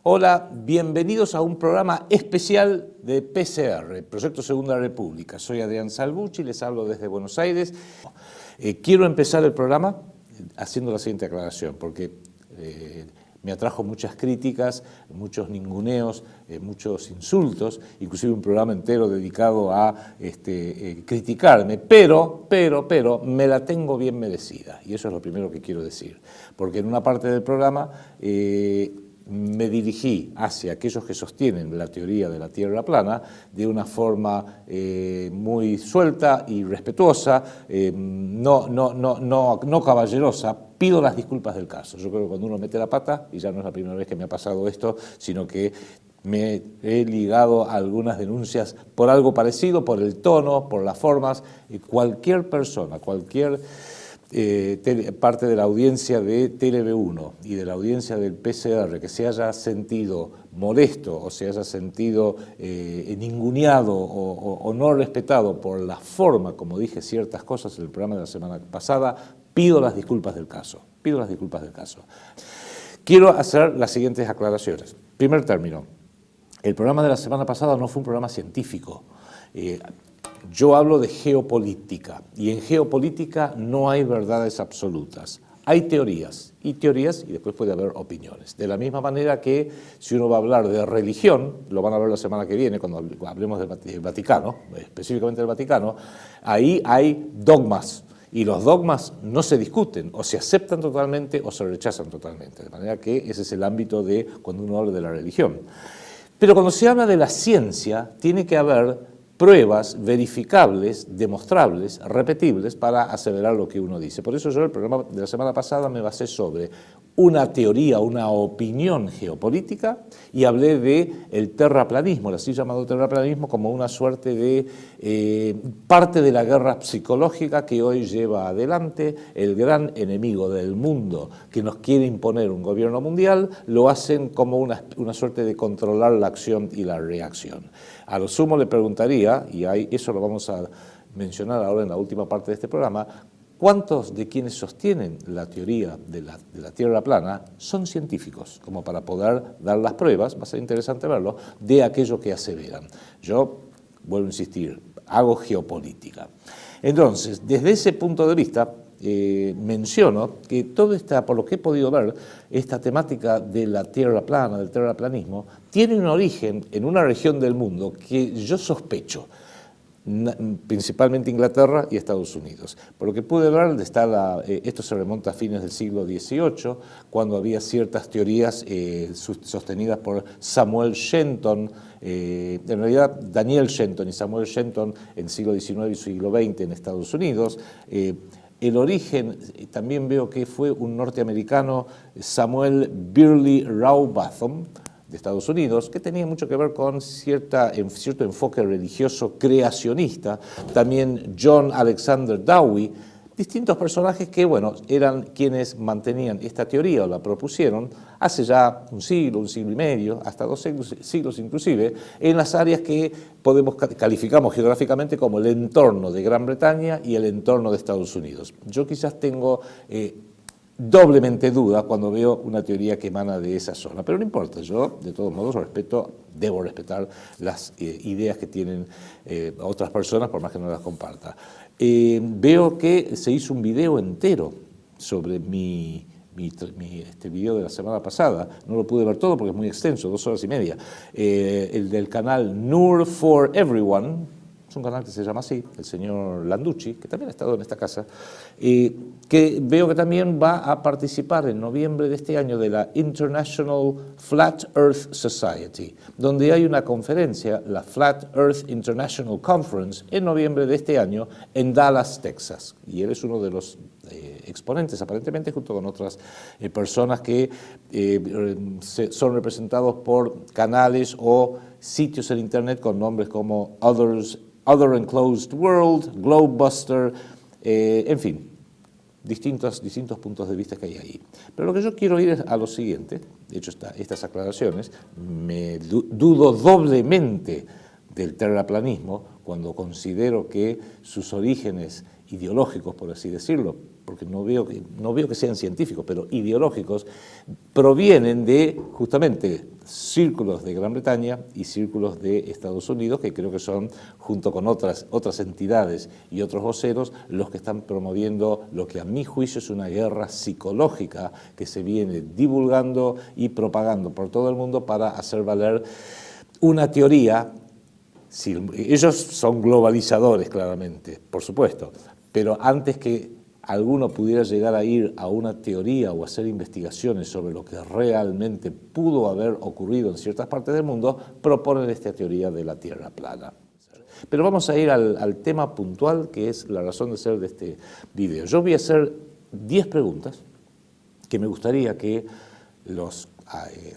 Hola, bienvenidos a un programa especial de PCR, Proyecto Segunda República. Soy Adrián Salvucci, les hablo desde Buenos Aires. Quiero empezar el programa haciendo la siguiente aclaración, porque me atrajo muchas críticas, muchos ninguneos, muchos insultos, inclusive un programa entero dedicado a criticarme, pero me la tengo bien merecida, y eso es lo primero que quiero decir, porque en una parte del programa me dirigí hacia aquellos que sostienen la teoría de la Tierra plana de una forma muy suelta y respetuosa, no caballerosa. Pido las disculpas del caso. Yo creo que cuando uno mete la pata, y ya no es la primera vez que me ha pasado esto, sino que me he ligado a algunas denuncias por algo parecido, por el tono, por las formas, y cualquier persona, cualquier parte de la audiencia de TLV1 y de la audiencia del PCR que se haya sentido molesto o se haya sentido ninguneado o no respetado por la forma como dije ciertas cosas en el programa de la semana pasada, pido las disculpas del caso. Pido las disculpas del caso. Quiero hacer las siguientes aclaraciones. Primer término, el programa de la semana pasada no fue un programa científico. Yo hablo de geopolítica, y en geopolítica no hay verdades absolutas. Hay teorías, y después puede haber opiniones. De la misma manera que si uno va a hablar de religión, lo van a ver la semana que viene cuando hablemos del Vaticano, específicamente del Vaticano, ahí hay dogmas, y los dogmas no se discuten, o se aceptan totalmente o se rechazan totalmente. De manera que ese es el ámbito de cuando uno habla de la religión. Pero cuando se habla de la ciencia, tiene que haber pruebas verificables, demostrables, repetibles para aseverar lo que uno dice. Por eso yo el programa de la semana pasada me basé sobre una teoría, una opinión geopolítica, y hablé de el terraplanismo, el así llamado terraplanismo, como una suerte de parte de la guerra psicológica que hoy lleva adelante el gran enemigo del mundo que nos quiere imponer un gobierno mundial. Lo hacen como una suerte de controlar la acción y la reacción. A lo sumo le preguntaría, y eso lo vamos a mencionar ahora en la última parte de este programa, ¿cuántos de quienes sostienen la teoría de la Tierra plana son científicos? Como para poder dar las pruebas, va a ser interesante verlo, de aquello que aseveran. Yo, vuelvo a insistir, hago geopolítica. Entonces, desde ese punto de vista, menciono que todo por lo que he podido ver, esta temática de la Tierra plana, del terraplanismo, tiene un origen en una región del mundo que yo sospecho, principalmente Inglaterra y Estados Unidos. Por lo que pude ver, esto se remonta a fines del siglo XVIII, cuando había ciertas teorías sostenidas por Samuel Shenton, en realidad Daniel Shenton y Samuel Shenton en el siglo XIX y siglo XX en Estados Unidos. El origen, también veo que fue un norteamericano, Samuel Birley Rowbotham, de Estados Unidos, que tenía mucho que ver con cierto enfoque religioso creacionista. También John Alexander Dowie, distintos personajes que, bueno, eran quienes mantenían esta teoría o la propusieron hace ya un siglo y medio, hasta 2 siglos inclusive, en las áreas que calificamos geográficamente como el entorno de Gran Bretaña y el entorno de Estados Unidos. Yo quizás tengo doblemente duda cuando veo una teoría que emana de esa zona, pero no importa, yo de todos modos debo respetar las ideas que tienen otras personas, por más que no las comparta. Veo que se hizo un video entero sobre este video de la semana pasada. No lo pude ver todo porque es muy extenso, 2 horas y media. El del canal Nur for Everyone, es un canal que se llama así, el señor Landucci, que también ha estado en esta casa, que veo que también va a participar en noviembre de este año de la International Flat Earth Society, donde hay una conferencia, la Flat Earth International Conference, en noviembre de este año en Dallas, Texas. Y él es uno de los exponentes, aparentemente, junto con otras personas que son representados por canales o sitios en Internet con nombres como Other Enclosed World, Globebuster, en fin, distintos puntos de vista que hay ahí. Pero lo que yo quiero ir es a lo siguiente. De hecho, estas aclaraciones, dudo doblemente del terraplanismo, cuando considero que sus orígenes ideológicos, por así decirlo, porque no veo que sean científicos, pero ideológicos, provienen de justamente círculos de Gran Bretaña y círculos de Estados Unidos, que creo que son, junto con otras entidades y otros voceros, los que están promoviendo lo que a mi juicio es una guerra psicológica que se viene divulgando y propagando por todo el mundo para hacer valer una teoría. Sí, ellos son globalizadores, claramente, por supuesto, pero antes que alguno pudiera llegar a ir a una teoría o hacer investigaciones sobre lo que realmente pudo haber ocurrido en ciertas partes del mundo, proponen esta teoría de la Tierra plana. Pero vamos a ir al tema puntual, que es la razón de ser de este video. Yo voy a hacer 10 preguntas que me gustaría que los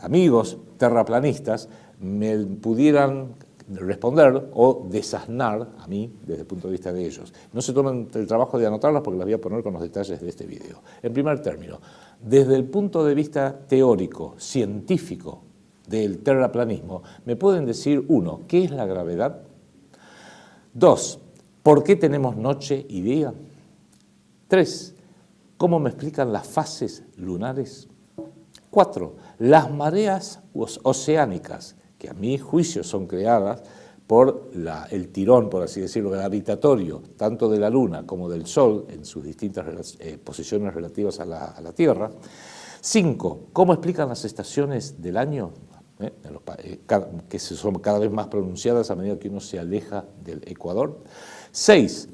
amigos terraplanistas me pudieran responder o desasnar a mí desde el punto de vista de ellos. No se tomen el trabajo de anotarlas porque las voy a poner con los detalles de este video. En primer término, desde el punto de vista teórico, científico del terraplanismo, ¿me pueden decir, uno, qué es la gravedad? Dos, ¿por qué tenemos noche y día? Tres, ¿cómo me explican las fases lunares? Cuatro, las mareas oceánicas, que a mi juicio son creadas por el tirón, por así decirlo, gravitatorio, tanto de la Luna como del Sol, en sus distintas posiciones relativas a la Tierra. 5. ¿Cómo explican las estaciones del año? Que son cada vez más pronunciadas a medida que uno se aleja del ecuador. 6.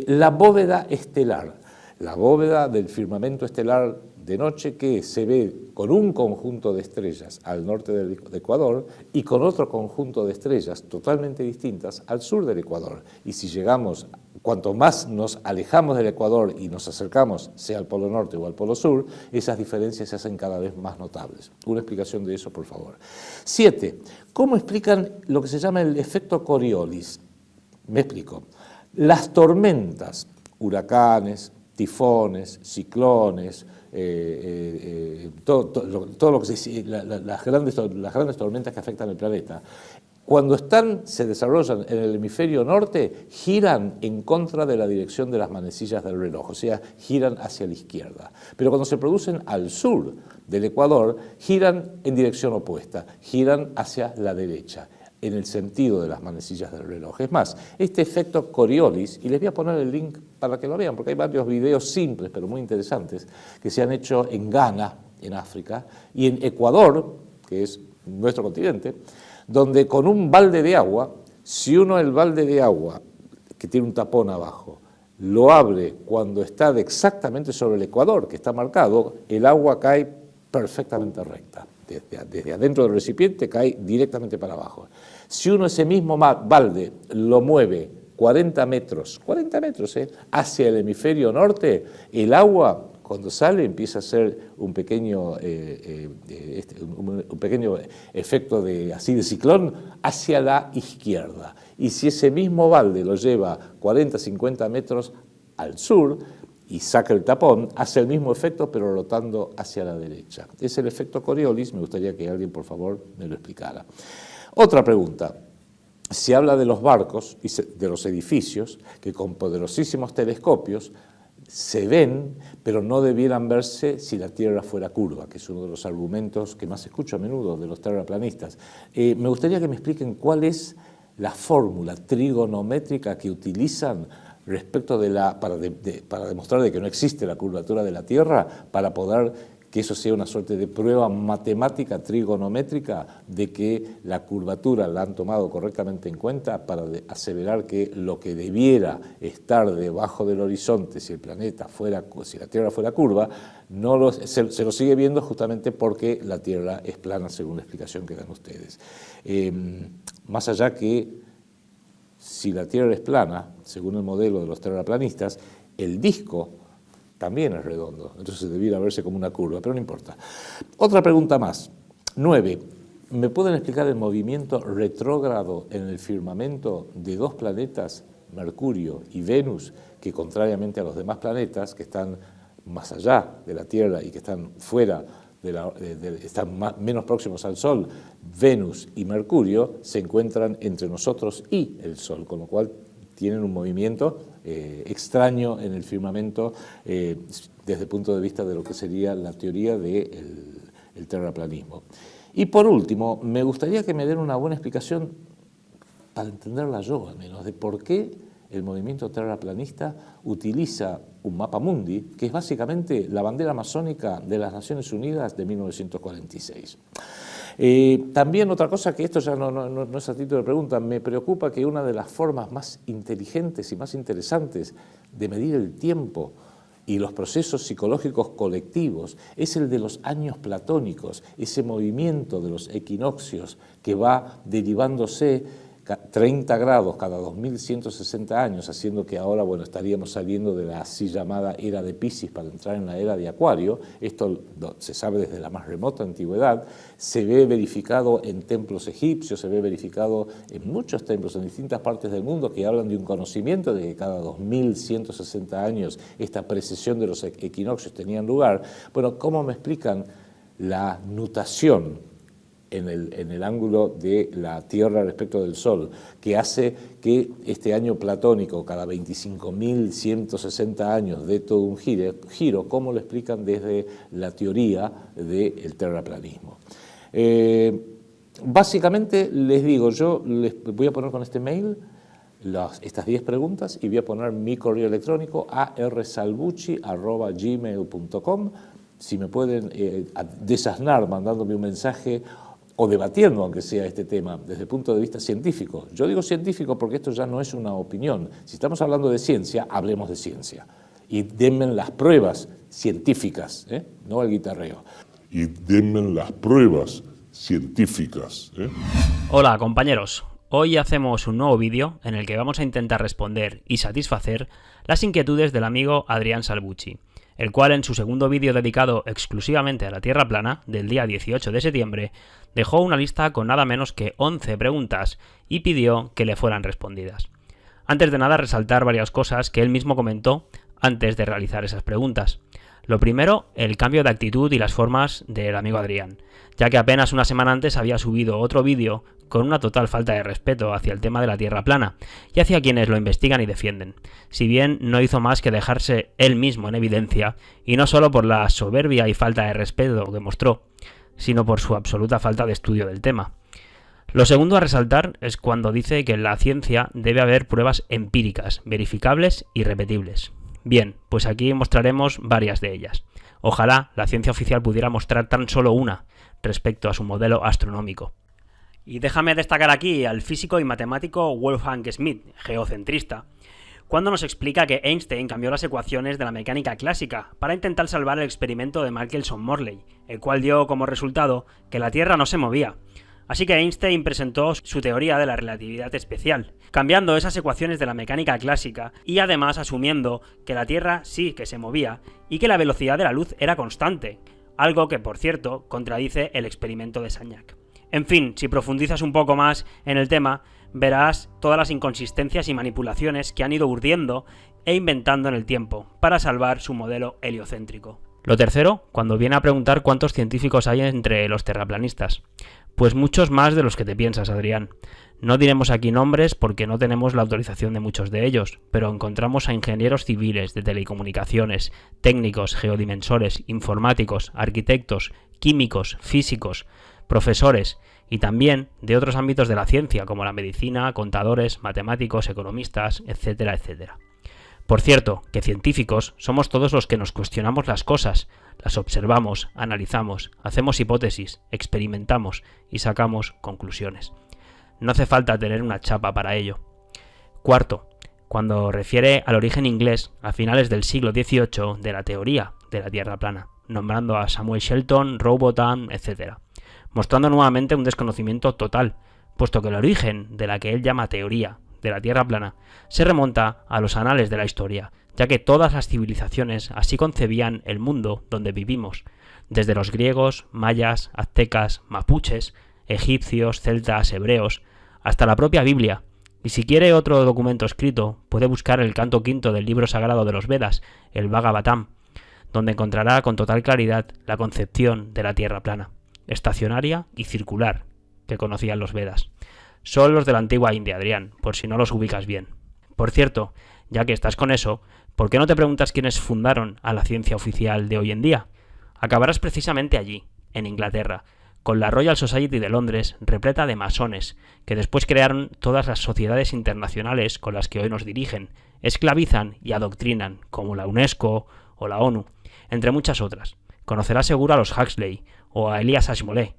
La bóveda estelar, la bóveda del firmamento estelar de noche, que se ve con un conjunto de estrellas al norte del Ecuador y con otro conjunto de estrellas totalmente distintas al sur del Ecuador. Y si llegamos, cuanto más nos alejamos del Ecuador y nos acercamos, sea al Polo Norte o al Polo Sur, esas diferencias se hacen cada vez más notables. Una explicación de eso, por favor. 7. ¿Cómo explican lo que se llama el efecto Coriolis? Me explico. Las tormentas, huracanes, tifones, ciclones, todo lo que las grandes tormentas que afectan el planeta, cuando se desarrollan en el hemisferio norte, giran en contra de la dirección de las manecillas del reloj, o sea, giran hacia la izquierda. Pero cuando se producen al sur del Ecuador, giran en dirección opuesta, giran hacia la derecha, en el sentido de las manecillas del reloj. Es más, este efecto Coriolis, y les voy a poner el link para que lo vean, porque hay varios videos simples, pero muy interesantes, que se han hecho en Ghana, en África, y en Ecuador, que es nuestro continente, donde con un balde de agua, si uno el balde de agua, que tiene un tapón abajo, lo abre cuando está exactamente sobre el Ecuador, que está marcado, el agua cae perfectamente recta. Desde adentro del recipiente cae directamente para abajo. Si uno ese mismo balde lo mueve 40 metros, hacia el hemisferio norte, el agua cuando sale empieza a hacer un pequeño efecto de ciclón hacia la izquierda. Y si ese mismo balde lo lleva 40, 50 metros al sur, y saca el tapón, hace el mismo efecto, pero rotando hacia la derecha. Es el efecto Coriolis, me gustaría que alguien, por favor, me lo explicara. Otra pregunta. Se habla de los barcos y de los edificios, que con poderosísimos telescopios se ven, pero no debieran verse si la Tierra fuera curva, que es uno de los argumentos que más escucho a menudo de los terraplanistas. Me gustaría que me expliquen cuál es la fórmula trigonométrica que utilizan respecto para demostrar de que no existe la curvatura de la Tierra, para poder que eso sea una suerte de prueba matemática trigonométrica de que la curvatura la han tomado correctamente en cuenta, para aseverar que lo que debiera estar debajo del horizonte si la Tierra fuera curva, se lo sigue viendo justamente porque la Tierra es plana, según la explicación que dan ustedes. Más allá que si la Tierra es plana, según el modelo de los terraplanistas, el disco también es redondo, entonces debiera verse como una curva, pero no importa. Otra pregunta más. 9. ¿Me pueden explicar el movimiento retrógrado en el firmamento de dos planetas, Mercurio y Venus, que contrariamente a los demás planetas que están más allá de la Tierra y que están fuera están menos próximos al Sol, Venus y Mercurio, se encuentran entre nosotros y el Sol, con lo cual tienen un movimiento extraño en el firmamento desde el punto de vista de lo que sería la teoría del terraplanismo. Y por último, me gustaría que me den una buena explicación, para entenderla yo al menos, de por qué el movimiento terraplanista utiliza un mapa mundi, que es básicamente la bandera masónica de las Naciones Unidas de 1946. También otra cosa, que esto ya no es a título de pregunta, me preocupa que una de las formas más inteligentes y más interesantes de medir el tiempo y los procesos psicológicos colectivos es el de los años platónicos, ese movimiento de los equinoccios que va derivándose 30 grados cada 2160 años, haciendo que ahora, bueno, estaríamos saliendo de la así llamada era de Piscis para entrar en la era de Acuario. Esto se sabe desde la más remota antigüedad, se ve verificado en templos egipcios, se ve verificado en muchos templos en distintas partes del mundo que hablan de un conocimiento de que cada 2160 años esta precesión de los equinoccios tenían lugar. Bueno, ¿cómo me explican la nutación en el ángulo de la Tierra respecto del Sol, que hace que este año platónico, cada 25.160 años, dé todo un giro? ¿Cómo lo explican desde la teoría del terraplanismo? Básicamente, les digo, yo les voy a poner con este mail estas 10 preguntas y voy a poner mi correo electrónico arsalbucci@gmail.com. Si me pueden desasnar mandándome un mensaje o debatiendo, aunque sea este tema, desde el punto de vista científico. Yo digo científico porque esto ya no es una opinión. Si estamos hablando de ciencia, hablemos de ciencia. Y denme las pruebas científicas, no el guitarreo. Y denme las pruebas científicas. Hola compañeros, hoy hacemos un nuevo vídeo en el que vamos a intentar responder y satisfacer las inquietudes del amigo Adrián Salvucci, el cual en su segundo vídeo dedicado exclusivamente a la Tierra plana, del día 18 de septiembre, dejó una lista con nada menos que 11 preguntas y pidió que le fueran respondidas. Antes de nada, resaltar varias cosas que él mismo comentó antes de realizar esas preguntas. Lo primero, el cambio de actitud y las formas del amigo Adrián, ya que apenas una semana antes había subido otro vídeo con una total falta de respeto hacia el tema de la Tierra plana y hacia quienes lo investigan y defienden, si bien no hizo más que dejarse él mismo en evidencia, y no solo por la soberbia y falta de respeto que mostró, sino por su absoluta falta de estudio del tema. Lo segundo a resaltar es cuando dice que en la ciencia debe haber pruebas empíricas, verificables y repetibles. Bien, pues aquí mostraremos varias de ellas. Ojalá la ciencia oficial pudiera mostrar tan solo una respecto a su modelo astronómico. Y déjame destacar aquí al físico y matemático Wolfgang Schmidt, geocentrista, cuando nos explica que Einstein cambió las ecuaciones de la mecánica clásica para intentar salvar el experimento de Michelson-Morley, el cual dio como resultado que la Tierra no se movía. Así que Einstein presentó su teoría de la relatividad especial, cambiando esas ecuaciones de la mecánica clásica y además asumiendo que la Tierra sí que se movía y que la velocidad de la luz era constante, algo que, por cierto, contradice el experimento de Sagnac. En fin, si profundizas un poco más en el tema, verás todas las inconsistencias y manipulaciones que han ido urdiendo e inventando en el tiempo para salvar su modelo heliocéntrico. Lo tercero, cuando viene a preguntar cuántos científicos hay entre los terraplanistas. Pues muchos más de los que te piensas, Adrián. No diremos aquí nombres porque no tenemos la autorización de muchos de ellos, pero encontramos a ingenieros civiles, de telecomunicaciones, técnicos, geodimensores, informáticos, arquitectos, químicos, físicos, profesores y también de otros ámbitos de la ciencia como la medicina, contadores, matemáticos, economistas, etcétera, etcétera. Por cierto, que científicos somos todos los que nos cuestionamos las cosas, las observamos, analizamos, hacemos hipótesis, experimentamos y sacamos conclusiones. No hace falta tener una chapa para ello. Cuarto, cuando refiere al origen inglés a finales del siglo XVIII de la teoría de la Tierra plana, nombrando a Samuel Shelton, Rowbotham, etc., mostrando nuevamente un desconocimiento total, puesto que el origen de la que él llama teoría de la Tierra plana se remonta a los anales de la historia, ya que todas las civilizaciones así concebían el mundo donde vivimos, desde los griegos, mayas, aztecas, mapuches, egipcios, celtas, hebreos, hasta la propia Biblia. Y si quiere otro documento escrito, puede buscar el canto quinto del libro sagrado de los Vedas, el Bhagavatam, donde encontrará con total claridad la concepción de la Tierra plana, estacionaria y circular, que conocían los Vedas. Son los de la antigua India, Adrián, por si no los ubicas bien. Por cierto, ya que estás con eso, ¿por qué no te preguntas quiénes fundaron a la ciencia oficial de hoy en día? Acabarás precisamente allí, en Inglaterra, con la Royal Society de Londres repleta de masones, que después crearon todas las sociedades internacionales con las que hoy nos dirigen, esclavizan y adoctrinan, como la UNESCO o la ONU, entre muchas otras. Conocerás seguro a los Huxley o a Elias Ashmole,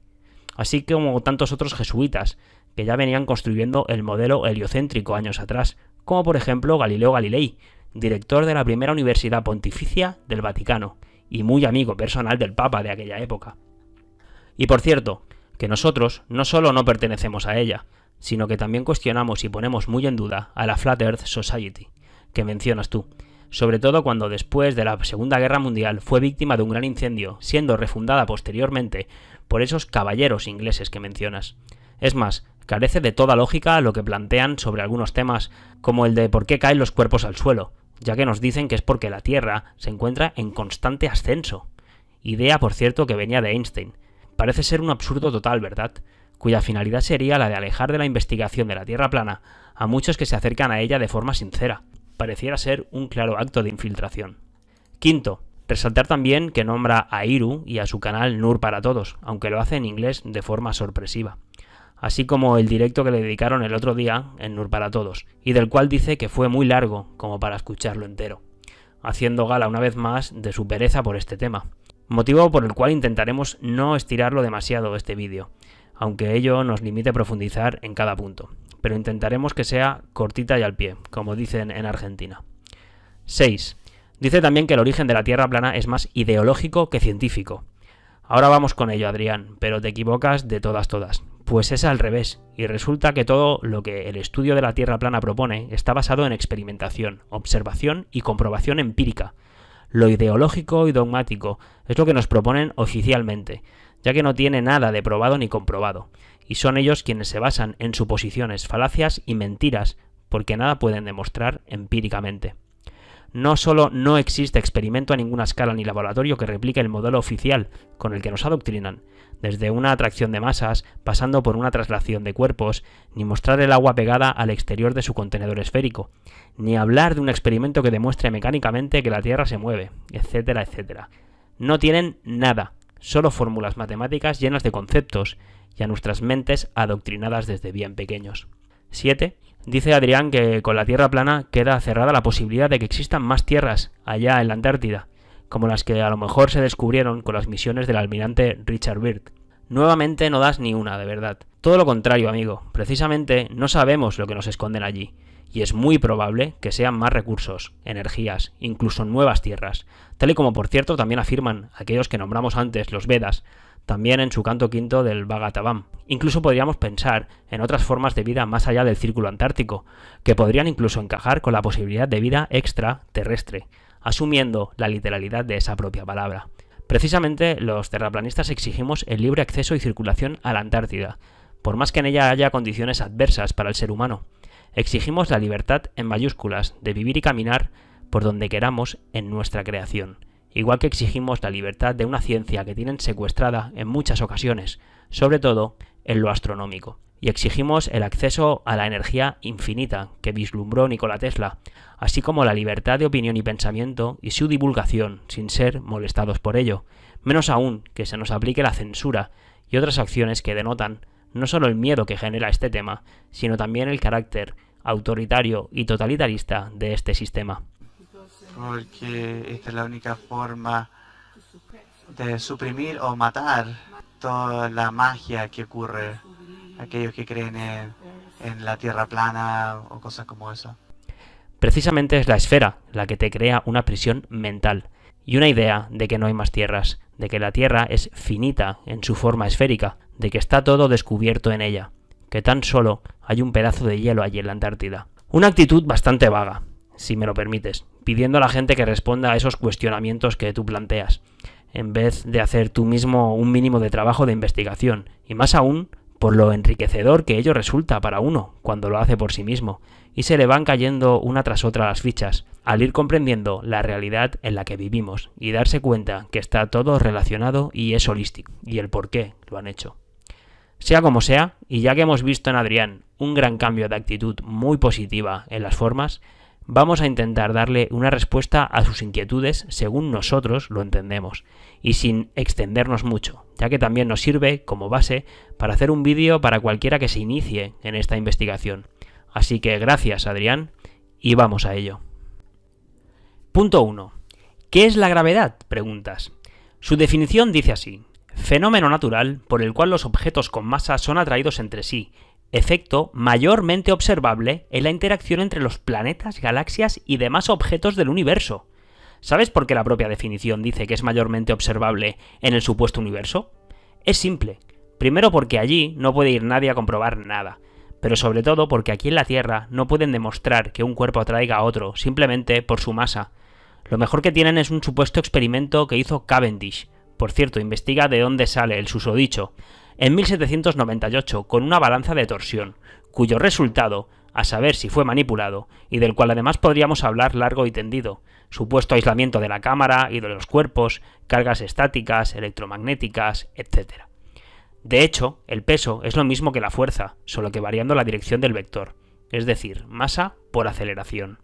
así como tantos otros jesuitas, que ya venían construyendo el modelo heliocéntrico años atrás, como por ejemplo Galileo Galilei, director de la primera universidad pontificia del Vaticano, y muy amigo personal del Papa de aquella época. Y por cierto, que nosotros no solo no pertenecemos a ella, sino que también cuestionamos y ponemos muy en duda a la Flat Earth Society, que mencionas tú, sobre todo cuando después de la Segunda Guerra Mundial fue víctima de un gran incendio, siendo refundada posteriormente por esos caballeros ingleses que mencionas. Es más, carece de toda lógica lo que plantean sobre algunos temas, como el de por qué caen los cuerpos al suelo, ya que nos dicen que es porque la Tierra se encuentra en constante ascenso. Idea, por cierto, que venía de Einstein. Parece ser un absurdo total, ¿verdad? Cuya finalidad sería la de alejar de la investigación de la Tierra plana a muchos que se acercan a ella de forma sincera. Pareciera ser un claro acto de infiltración. Quinto, resaltar también que nombra a Iru y a su canal Nur para Todos, aunque lo hace en inglés de forma sorpresiva. Así como el directo que le dedicaron el otro día en Nur para Todos, y del cual dice que fue muy largo como para escucharlo entero, haciendo gala una vez más de su pereza por este tema. Motivo por el cual intentaremos no estirarlo demasiado este vídeo, aunque ello nos limite a profundizar en cada punto, pero intentaremos que sea cortita y al pie, como dicen en Argentina. 6. Dice también que el origen de la Tierra plana es más ideológico que científico. Ahora vamos con ello, Adrián, pero te equivocas de todas. Pues es al revés, y resulta que todo lo que el estudio de la Tierra plana propone está basado en experimentación, observación y comprobación empírica. Lo ideológico y dogmático es lo que nos proponen oficialmente, ya que no tiene nada de probado ni comprobado, y son ellos quienes se basan en suposiciones, falacias y mentiras, porque nada pueden demostrar empíricamente. No solo no existe experimento a ninguna escala ni laboratorio que replique el modelo oficial con el que nos adoctrinan, desde una atracción de masas, pasando por una traslación de cuerpos, ni mostrar el agua pegada al exterior de su contenedor esférico, ni hablar de un experimento que demuestre mecánicamente que la Tierra se mueve, etcétera, etcétera. No tienen nada, solo fórmulas matemáticas llenas de conceptos, y a nuestras mentes adoctrinadas desde bien pequeños. 7. Dice Adrián que con la Tierra plana queda cerrada la posibilidad de que existan más tierras allá en la Antártida, como las que a lo mejor se descubrieron con las misiones del almirante Richard Byrd. Nuevamente no das ni una, de verdad. Todo lo contrario, amigo. Precisamente no sabemos lo que nos esconden allí, y es muy probable que sean más recursos, energías, incluso nuevas tierras, tal y como por cierto también afirman aquellos que nombramos antes, los Vedas, también en su canto quinto del Bhagavatam. Incluso podríamos pensar en otras formas de vida más allá del círculo antártico, que podrían incluso encajar con la posibilidad de vida extraterrestre, asumiendo la literalidad de esa propia palabra. Precisamente los terraplanistas exigimos el libre acceso y circulación a la Antártida, por más que en ella haya condiciones adversas para el ser humano. Exigimos la libertad en mayúsculas de vivir y caminar por donde queramos en nuestra creación. Igual que exigimos la libertad de una ciencia que tienen secuestrada en muchas ocasiones, sobre todo en lo astronómico. Y exigimos el acceso a la energía infinita que vislumbró Nikola Tesla, así como la libertad de opinión y pensamiento y su divulgación sin ser molestados por ello, menos aún que se nos aplique la censura y otras acciones que denotan no solo el miedo que genera este tema, sino también el carácter autoritario y totalitarista de este sistema. Porque esta es la única forma de suprimir o matar toda la magia que ocurre, aquellos que creen en la Tierra plana o cosas como esa. Precisamente es la esfera la que te crea una prisión mental y una idea de que no hay más tierras, de que la Tierra es finita en su forma esférica, de que está todo descubierto en ella, que tan solo hay un pedazo de hielo allí en la Antártida. Una actitud bastante vaga, si me lo permites, pidiendo a la gente que responda a esos cuestionamientos que tú planteas, en vez de hacer tú mismo un mínimo de trabajo de investigación, y más aún por lo enriquecedor que ello resulta para uno cuando lo hace por sí mismo, y se le van cayendo una tras otra las fichas, al ir comprendiendo la realidad en la que vivimos y darse cuenta que está todo relacionado y es holístico, y el por qué lo han hecho. Sea como sea, y ya que hemos visto en Adrián un gran cambio de actitud muy positiva en las formas, vamos a intentar darle una respuesta a sus inquietudes según nosotros lo entendemos, y sin extendernos mucho, ya que también nos sirve como base para hacer un vídeo para cualquiera que se inicie en esta investigación. Así que gracias, Adrián, y vamos a ello. Punto 1. ¿Qué es la gravedad?, preguntas. Su definición dice así: fenómeno natural por el cual los objetos con masa son atraídos entre sí, efecto mayormente observable en la interacción entre los planetas, galaxias y demás objetos del universo. ¿Sabes por qué la propia definición dice que es mayormente observable en el supuesto universo? Es simple. Primero porque allí no puede ir nadie a comprobar nada, pero sobre todo porque aquí en la Tierra no pueden demostrar que un cuerpo atraiga a otro simplemente por su masa. Lo mejor que tienen es un supuesto experimento que hizo Cavendish. Por cierto, investiga de dónde sale el susodicho. En 1798, con una balanza de torsión, cuyo resultado, a saber si fue manipulado, y del cual además podríamos hablar largo y tendido, supuesto aislamiento de la cámara y de los cuerpos, cargas estáticas, electromagnéticas, etc. De hecho, el peso es lo mismo que la fuerza, solo que variando la dirección del vector, es decir, masa por aceleración.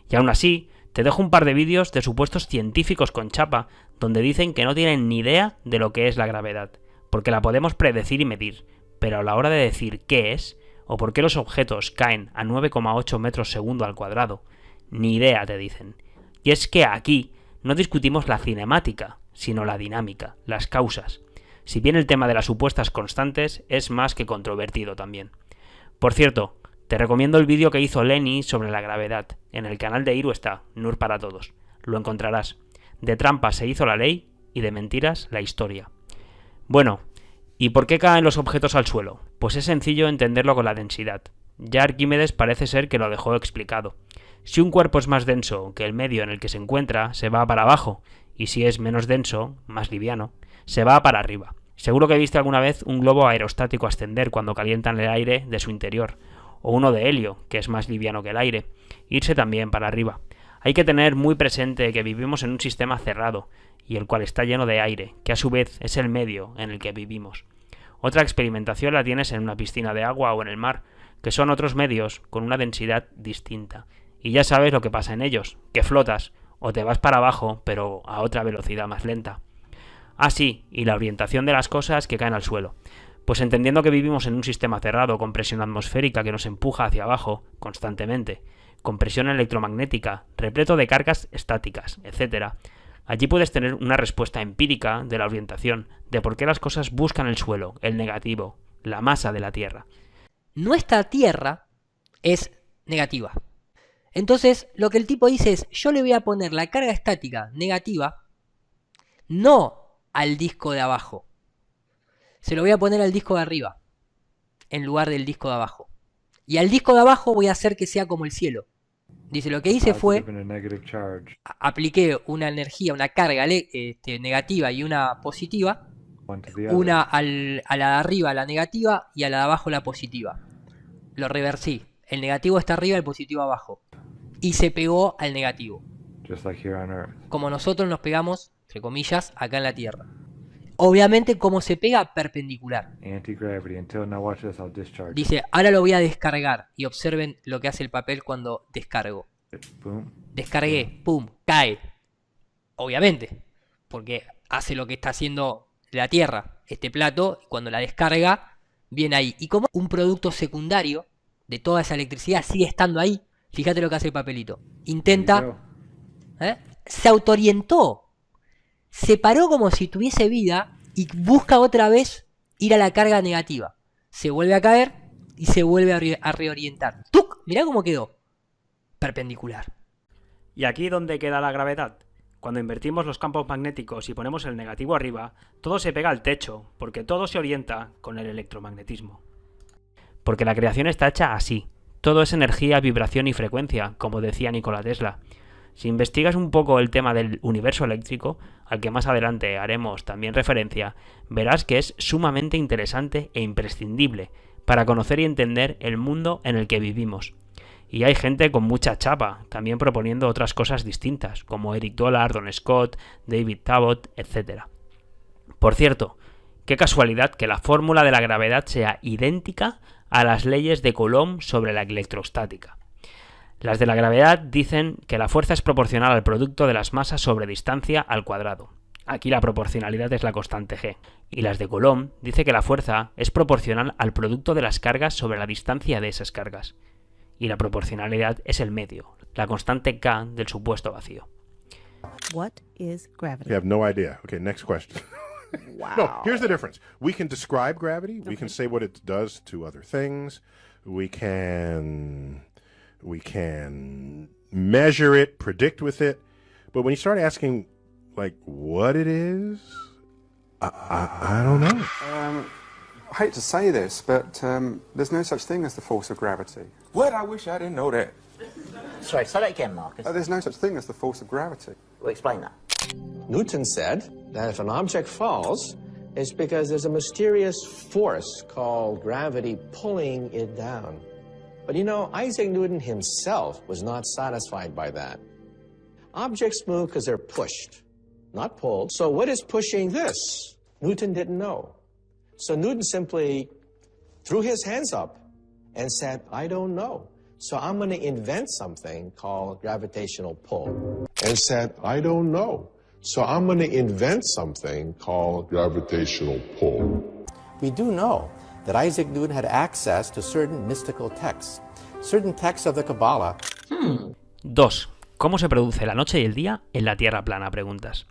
Y aún así, te dejo un par de vídeos de supuestos científicos con chapa, donde dicen que no tienen ni idea de lo que es la gravedad, porque la podemos predecir y medir, pero a la hora de decir qué es, o por qué los objetos caen a 9,8 metros segundo al cuadrado, ni idea te dicen. Y es que aquí no discutimos la cinemática, sino la dinámica, las causas. Si bien el tema de las supuestas constantes es más que controvertido también. Por cierto, te recomiendo el vídeo que hizo Lenny sobre la gravedad. En el canal de Iru está, NUR para todos. Lo encontrarás. De trampas se hizo la ley y de mentiras la historia. Bueno, ¿y por qué caen los objetos al suelo? Pues es sencillo entenderlo con la densidad. Ya Arquímedes parece ser que lo dejó explicado. Si un cuerpo es más denso que el medio en el que se encuentra, se va para abajo, y si es menos denso, más liviano, se va para arriba. Seguro que viste alguna vez un globo aerostático ascender cuando calientan el aire de su interior, o uno de helio, que es más liviano que el aire, irse también para arriba. Hay que tener muy presente que vivimos en un sistema cerrado, y el cual está lleno de aire, que a su vez es el medio en el que vivimos. Otra experimentación la tienes en una piscina de agua o en el mar, que son otros medios con una densidad distinta. Y ya sabes lo que pasa en ellos, que flotas, o te vas para abajo, pero a otra velocidad más lenta. Ah, sí, y la orientación de las cosas que caen al suelo. Pues entendiendo que vivimos en un sistema cerrado con presión atmosférica que nos empuja hacia abajo constantemente, con presión electromagnética, repleto de cargas estáticas, etc., allí puedes tener una respuesta empírica de la orientación, de por qué las cosas buscan el suelo, el negativo, la masa de la Tierra. Nuestra Tierra es negativa. Entonces, lo que el tipo dice es, yo le voy a poner la carga estática negativa, no al disco de abajo. Se lo voy a poner al disco de arriba, en lugar del disco de abajo. Y al disco de abajo voy a hacer que sea como el cielo. Dice, lo que hice fue, apliqué una energía, una carga negativa y una positiva. Una a la de arriba, la negativa, y a la de abajo, la positiva. Lo reversí. El negativo está arriba, el positivo abajo. Y se pegó al negativo. Como nosotros nos pegamos, entre comillas, acá en la Tierra. Obviamente, como se pega, perpendicular. Dice, ahora lo voy a descargar. Y observen lo que hace el papel cuando descargo. Descargué, pum, cae. Obviamente, porque hace lo que está haciendo la Tierra, este plato, y cuando la descarga, viene ahí. Y como un producto secundario de toda esa electricidad sigue estando ahí, fíjate lo que hace el papelito. Intenta, se autoorientó. Se paró como si tuviese vida y busca otra vez ir a la carga negativa. Se vuelve a caer y se vuelve a reorientar. ¡Tuc! Mirá cómo quedó. Perpendicular. ¿Y aquí dónde queda la gravedad? Cuando invertimos los campos magnéticos y ponemos el negativo arriba, todo se pega al techo, porque todo se orienta con el electromagnetismo. Porque la creación está hecha así. Todo es energía, vibración y frecuencia, como decía Nikola Tesla. Si investigas un poco el tema del universo eléctrico, al que más adelante haremos también referencia, verás que es sumamente interesante e imprescindible para conocer y entender el mundo en el que vivimos. Y hay gente con mucha chapa, también proponiendo otras cosas distintas, como Eric Dollard, Don Scott, David Tabot, etc. Por cierto, qué casualidad que la fórmula de la gravedad sea idéntica a las leyes de Coulomb sobre la electrostática. Las de la gravedad dicen que la fuerza es proporcional al producto de las masas sobre distancia al cuadrado. Aquí la proporcionalidad es la constante g. Y las de Coulomb dice que la fuerza es proporcional al producto de las cargas sobre la distancia de esas cargas. Y la proporcionalidad es el medio, la constante k del supuesto vacío. What is gravity? You have no idea. Okay, next question. Wow. No, here's the difference. We can describe gravity. We can say what it does to other things. We can measure it, predict with it. But when you start asking, like, what it is, I don't know. I hate to say this, but there's no such thing as the force of gravity. What? I wish I didn't know that. Sorry, say that again, Marcus. There's no such thing as the force of gravity. Well, explain that. Newton said that if an object falls, it's because there's a mysterious force called gravity pulling it down. But you know, Isaac Newton himself was not satisfied by that. Objects move because they're pushed, not pulled. So what is pushing this? Newton didn't know. So Newton simply threw his hands up and said, I don't know. So I'm going to invent something called gravitational pull. And said, I don't know. So I'm going to invent something called gravitational pull. We do know that Isaac Newton had access to certain mystical texts, certain texts of the Kabbalah. 2. ¿Cómo se produce la noche y el día en la Tierra plana? Preguntas.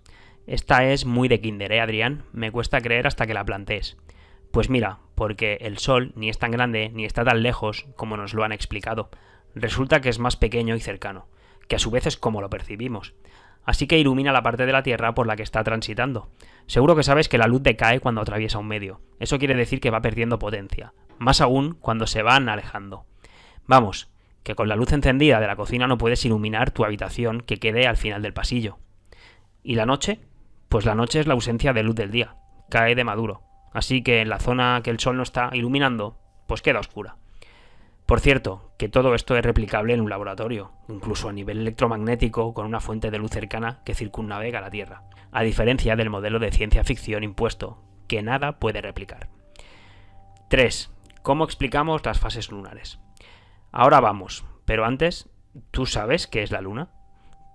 Esta es muy de kinder, Adrián? Me cuesta creer hasta que la plantees. Pues mira, porque el Sol ni es tan grande ni está tan lejos como nos lo han explicado. Resulta que es más pequeño y cercano, que a su vez es como lo percibimos. Así que ilumina la parte de la Tierra por la que está transitando. Seguro que sabes que la luz decae cuando atraviesa un medio. Eso quiere decir que va perdiendo potencia, más aún cuando se van alejando. Vamos, que con la luz encendida de la cocina no puedes iluminar tu habitación que quede al final del pasillo. ¿Y la noche? Pues la noche es la ausencia de luz del día, cae de maduro. Así que en la zona que el sol no está iluminando, pues queda oscura. Por cierto, que todo esto es replicable en un laboratorio, incluso a nivel electromagnético con una fuente de luz cercana que circunnavega la Tierra, a diferencia del modelo de ciencia ficción impuesto, que nada puede replicar. 3. ¿Cómo explicamos las fases lunares? Ahora vamos, pero antes, ¿tú sabes qué es la luna?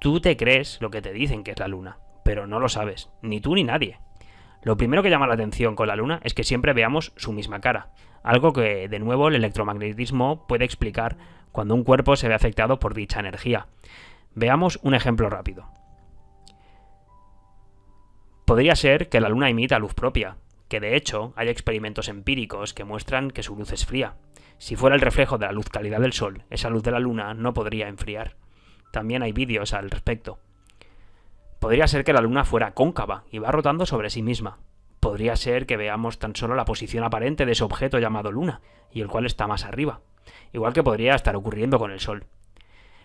Tú te crees lo que te dicen que es la luna, pero no lo sabes, ni tú ni nadie. Lo primero que llama la atención con la luna es que siempre veamos su misma cara, algo que, de nuevo, el electromagnetismo puede explicar cuando un cuerpo se ve afectado por dicha energía. Veamos un ejemplo rápido. Podría ser que la luna imita luz propia, que de hecho hay experimentos empíricos que muestran que su luz es fría. Si fuera el reflejo de la luz cálida del Sol, esa luz de la luna no podría enfriar. También hay vídeos al respecto. Podría ser que la luna fuera cóncava y va rotando sobre sí misma. Podría ser que veamos tan solo la posición aparente de ese objeto llamado luna, y el cual está más arriba, igual que podría estar ocurriendo con el Sol.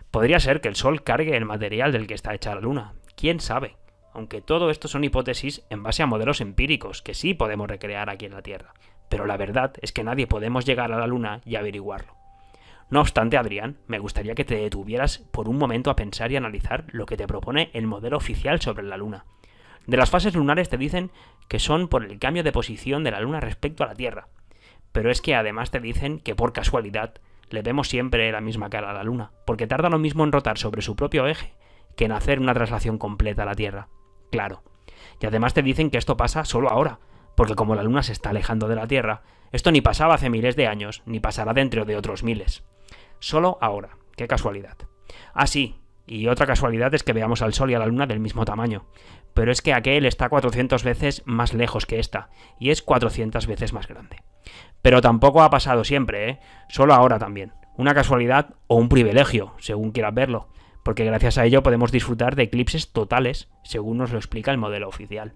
Podría ser que el Sol cargue el material del que está hecha la luna. ¿Quién sabe? Aunque todo esto son hipótesis en base a modelos empíricos que sí podemos recrear aquí en la Tierra. Pero la verdad es que nadie podemos llegar a la luna y averiguarlo. No obstante, Adrián, me gustaría que te detuvieras por un momento a pensar y analizar lo que te propone el modelo oficial sobre la luna. De las fases lunares te dicen que son por el cambio de posición de la luna respecto a la Tierra. Pero es que además te dicen que por casualidad le vemos siempre la misma cara a la luna, porque tarda lo mismo en rotar sobre su propio eje que en hacer una traslación completa a la Tierra. Claro. Y además te dicen que esto pasa solo ahora, porque como la luna se está alejando de la Tierra, esto ni pasaba hace miles de años, ni pasará dentro de otros miles. Solo ahora. Qué casualidad. Ah, sí, y otra casualidad es que veamos al Sol y a la Luna del mismo tamaño. Pero es que aquel está 400 veces más lejos que esta, y es 400 veces más grande. Pero tampoco ha pasado siempre, ¿eh? Solo ahora también. Una casualidad o un privilegio, según quieras verlo, porque gracias a ello podemos disfrutar de eclipses totales, según nos lo explica el modelo oficial.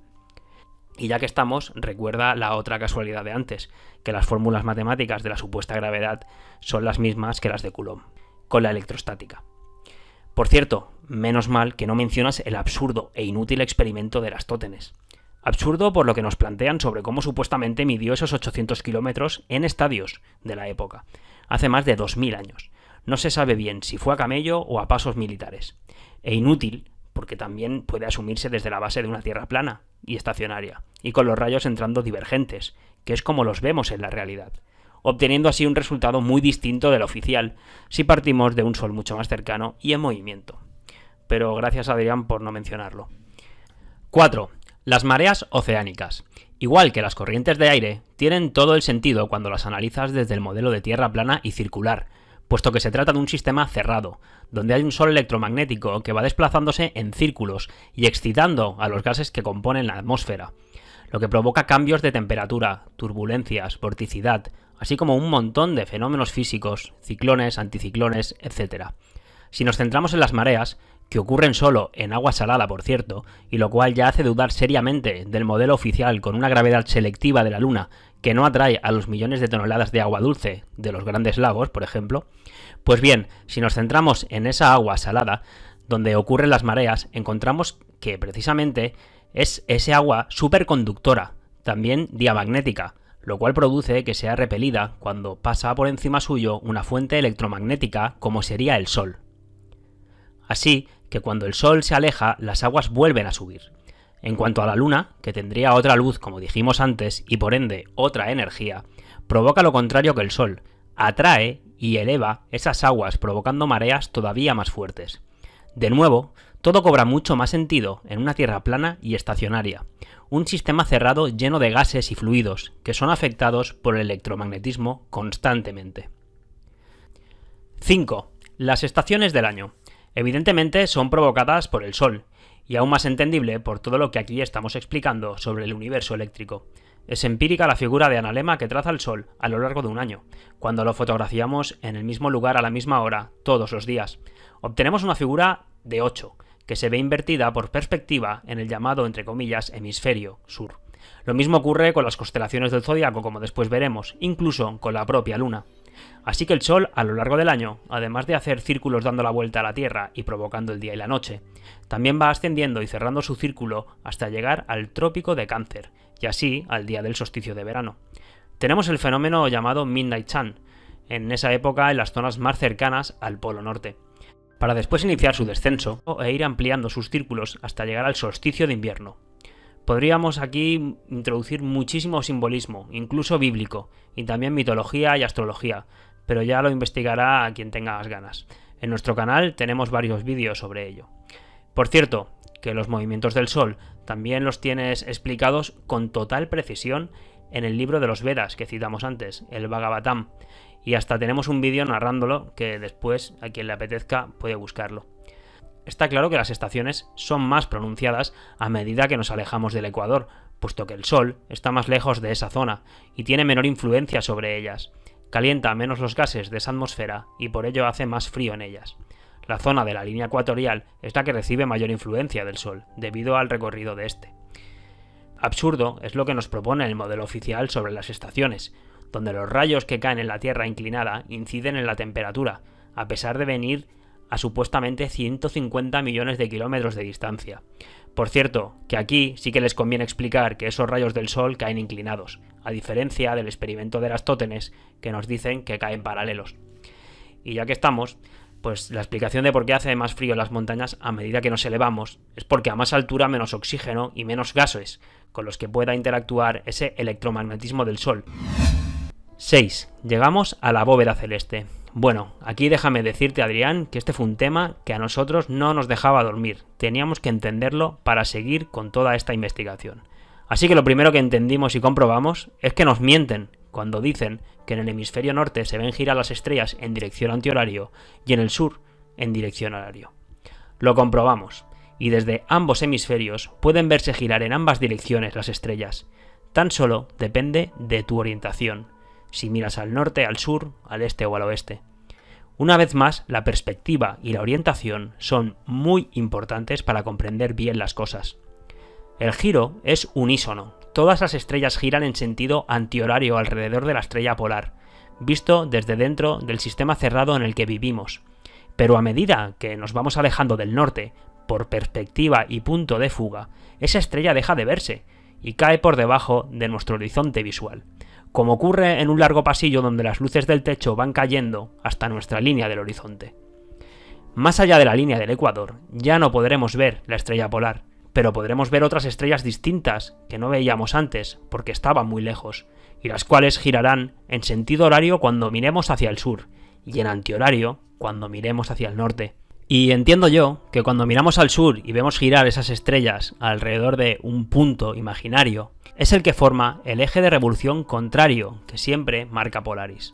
Y ya que estamos, recuerda la otra casualidad de antes, que las fórmulas matemáticas de la supuesta gravedad son las mismas que las de Coulomb, con la electrostática. Por cierto, menos mal que no mencionas el absurdo e inútil experimento de Eratosthenes. Absurdo por lo que nos plantean sobre cómo supuestamente midió esos 800 kilómetros en estadios de la época, hace más de 2000 años. No se sabe bien si fue a camello o a pasos militares. E inútil, porque también puede asumirse desde la base de una Tierra plana y estacionaria, y con los rayos entrando divergentes, que es como los vemos en la realidad, obteniendo así un resultado muy distinto del oficial, si partimos de un Sol mucho más cercano y en movimiento. Pero gracias a Adrián por no mencionarlo. 4. Las mareas oceánicas. Igual que las corrientes de aire, tienen todo el sentido cuando las analizas desde el modelo de Tierra plana y circular, puesto que se trata de un sistema cerrado, donde hay un sol electromagnético que va desplazándose en círculos y excitando a los gases que componen la atmósfera, lo que provoca cambios de temperatura, turbulencias, vorticidad, así como un montón de fenómenos físicos, ciclones, anticiclones, etc. Si nos centramos en las mareas, que ocurren solo en agua salada, por cierto, y lo cual ya hace dudar seriamente del modelo oficial con una gravedad selectiva de la Luna que no atrae a los millones de toneladas de agua dulce de los grandes lagos, por ejemplo, pues bien, si nos centramos en esa agua salada, donde ocurren las mareas, encontramos que precisamente es ese agua superconductora, también diamagnética, lo cual produce que sea repelida cuando pasa por encima suyo una fuente electromagnética como sería el Sol. Así que cuando el Sol se aleja, las aguas vuelven a subir. En cuanto a la Luna, que tendría otra luz como dijimos antes y por ende otra energía, provoca lo contrario que el Sol, atrae y eleva esas aguas provocando mareas todavía más fuertes. De nuevo, todo cobra mucho más sentido en una Tierra plana y estacionaria, un sistema cerrado lleno de gases y fluidos que son afectados por el electromagnetismo constantemente. 5. Las estaciones del año. Evidentemente son provocadas por el Sol, y aún más entendible por todo lo que aquí estamos explicando sobre el universo eléctrico. Es empírica la figura de analema que traza el Sol a lo largo de un año, cuando lo fotografiamos en el mismo lugar a la misma hora, todos los días. Obtenemos una figura de 8, que se ve invertida por perspectiva en el llamado, entre comillas, hemisferio sur. Lo mismo ocurre con las constelaciones del zodiaco, como después veremos, incluso con la propia Luna. Así que el Sol, a lo largo del año, además de hacer círculos dando la vuelta a la Tierra y provocando el día y la noche, también va ascendiendo y cerrando su círculo hasta llegar al trópico de Cáncer, y así al día del solsticio de verano. Tenemos el fenómeno llamado Midnight Sun, en esa época en las zonas más cercanas al Polo Norte, para después iniciar su descenso e ir ampliando sus círculos hasta llegar al solsticio de invierno. Podríamos aquí introducir muchísimo simbolismo, incluso bíblico, y también mitología y astrología, pero ya lo investigará a quien tenga las ganas. En nuestro canal tenemos varios vídeos sobre ello. Por cierto, que los movimientos del Sol también los tienes explicados con total precisión en el libro de los Vedas que citamos antes, el Bhagavatam, y hasta tenemos un vídeo narrándolo que después, a quien le apetezca, puede buscarlo. Está claro que las estaciones son más pronunciadas a medida que nos alejamos del ecuador, puesto que el Sol está más lejos de esa zona y tiene menor influencia sobre ellas. Calienta menos los gases de esa atmósfera y por ello hace más frío en ellas. La zona de la línea ecuatorial es la que recibe mayor influencia del Sol, debido al recorrido de este. Absurdo es lo que nos propone el modelo oficial sobre las estaciones, donde los rayos que caen en la Tierra inclinada inciden en la temperatura, a pesar de venir a supuestamente 150 millones de kilómetros de distancia. Por cierto, que aquí sí que les conviene explicar que esos rayos del Sol caen inclinados, a diferencia del experimento de Eratóstenes, que nos dicen que caen paralelos. Y ya que estamos, pues la explicación de por qué hace más frío en las montañas a medida que nos elevamos es porque a más altura menos oxígeno y menos gases, con los que pueda interactuar ese electromagnetismo del Sol. 6. Llegamos a la bóveda celeste. Bueno, aquí déjame decirte, Adrián, que este fue un tema que a nosotros no nos dejaba dormir. Teníamos que entenderlo para seguir con toda esta investigación. Así que lo primero que entendimos y comprobamos es que nos mienten cuando dicen que en el hemisferio norte se ven girar las estrellas en dirección antihorario y en el sur en dirección horario. Lo comprobamos, y desde ambos hemisferios pueden verse girar en ambas direcciones las estrellas. Tan solo depende de tu orientación, si miras al norte, al sur, al este o al oeste. Una vez más, la perspectiva y la orientación son muy importantes para comprender bien las cosas. El giro es unísono. Todas las estrellas giran en sentido antihorario alrededor de la estrella polar, visto desde dentro del sistema cerrado en el que vivimos. Pero a medida que nos vamos alejando del norte, por perspectiva y punto de fuga, esa estrella deja de verse y cae por debajo de nuestro horizonte visual. como ocurre en un largo pasillo donde las luces del techo van cayendo hasta nuestra línea del horizonte. Más allá de la línea del ecuador, ya no podremos ver la estrella polar, pero podremos ver otras estrellas distintas que no veíamos antes porque estaban muy lejos, y las cuales girarán en sentido horario cuando miremos hacia el sur, y en antihorario cuando miremos hacia el norte. Y entiendo yo que cuando miramos al sur y vemos girar esas estrellas alrededor de un punto imaginario, es el que forma el eje de revolución contrario que siempre marca Polaris.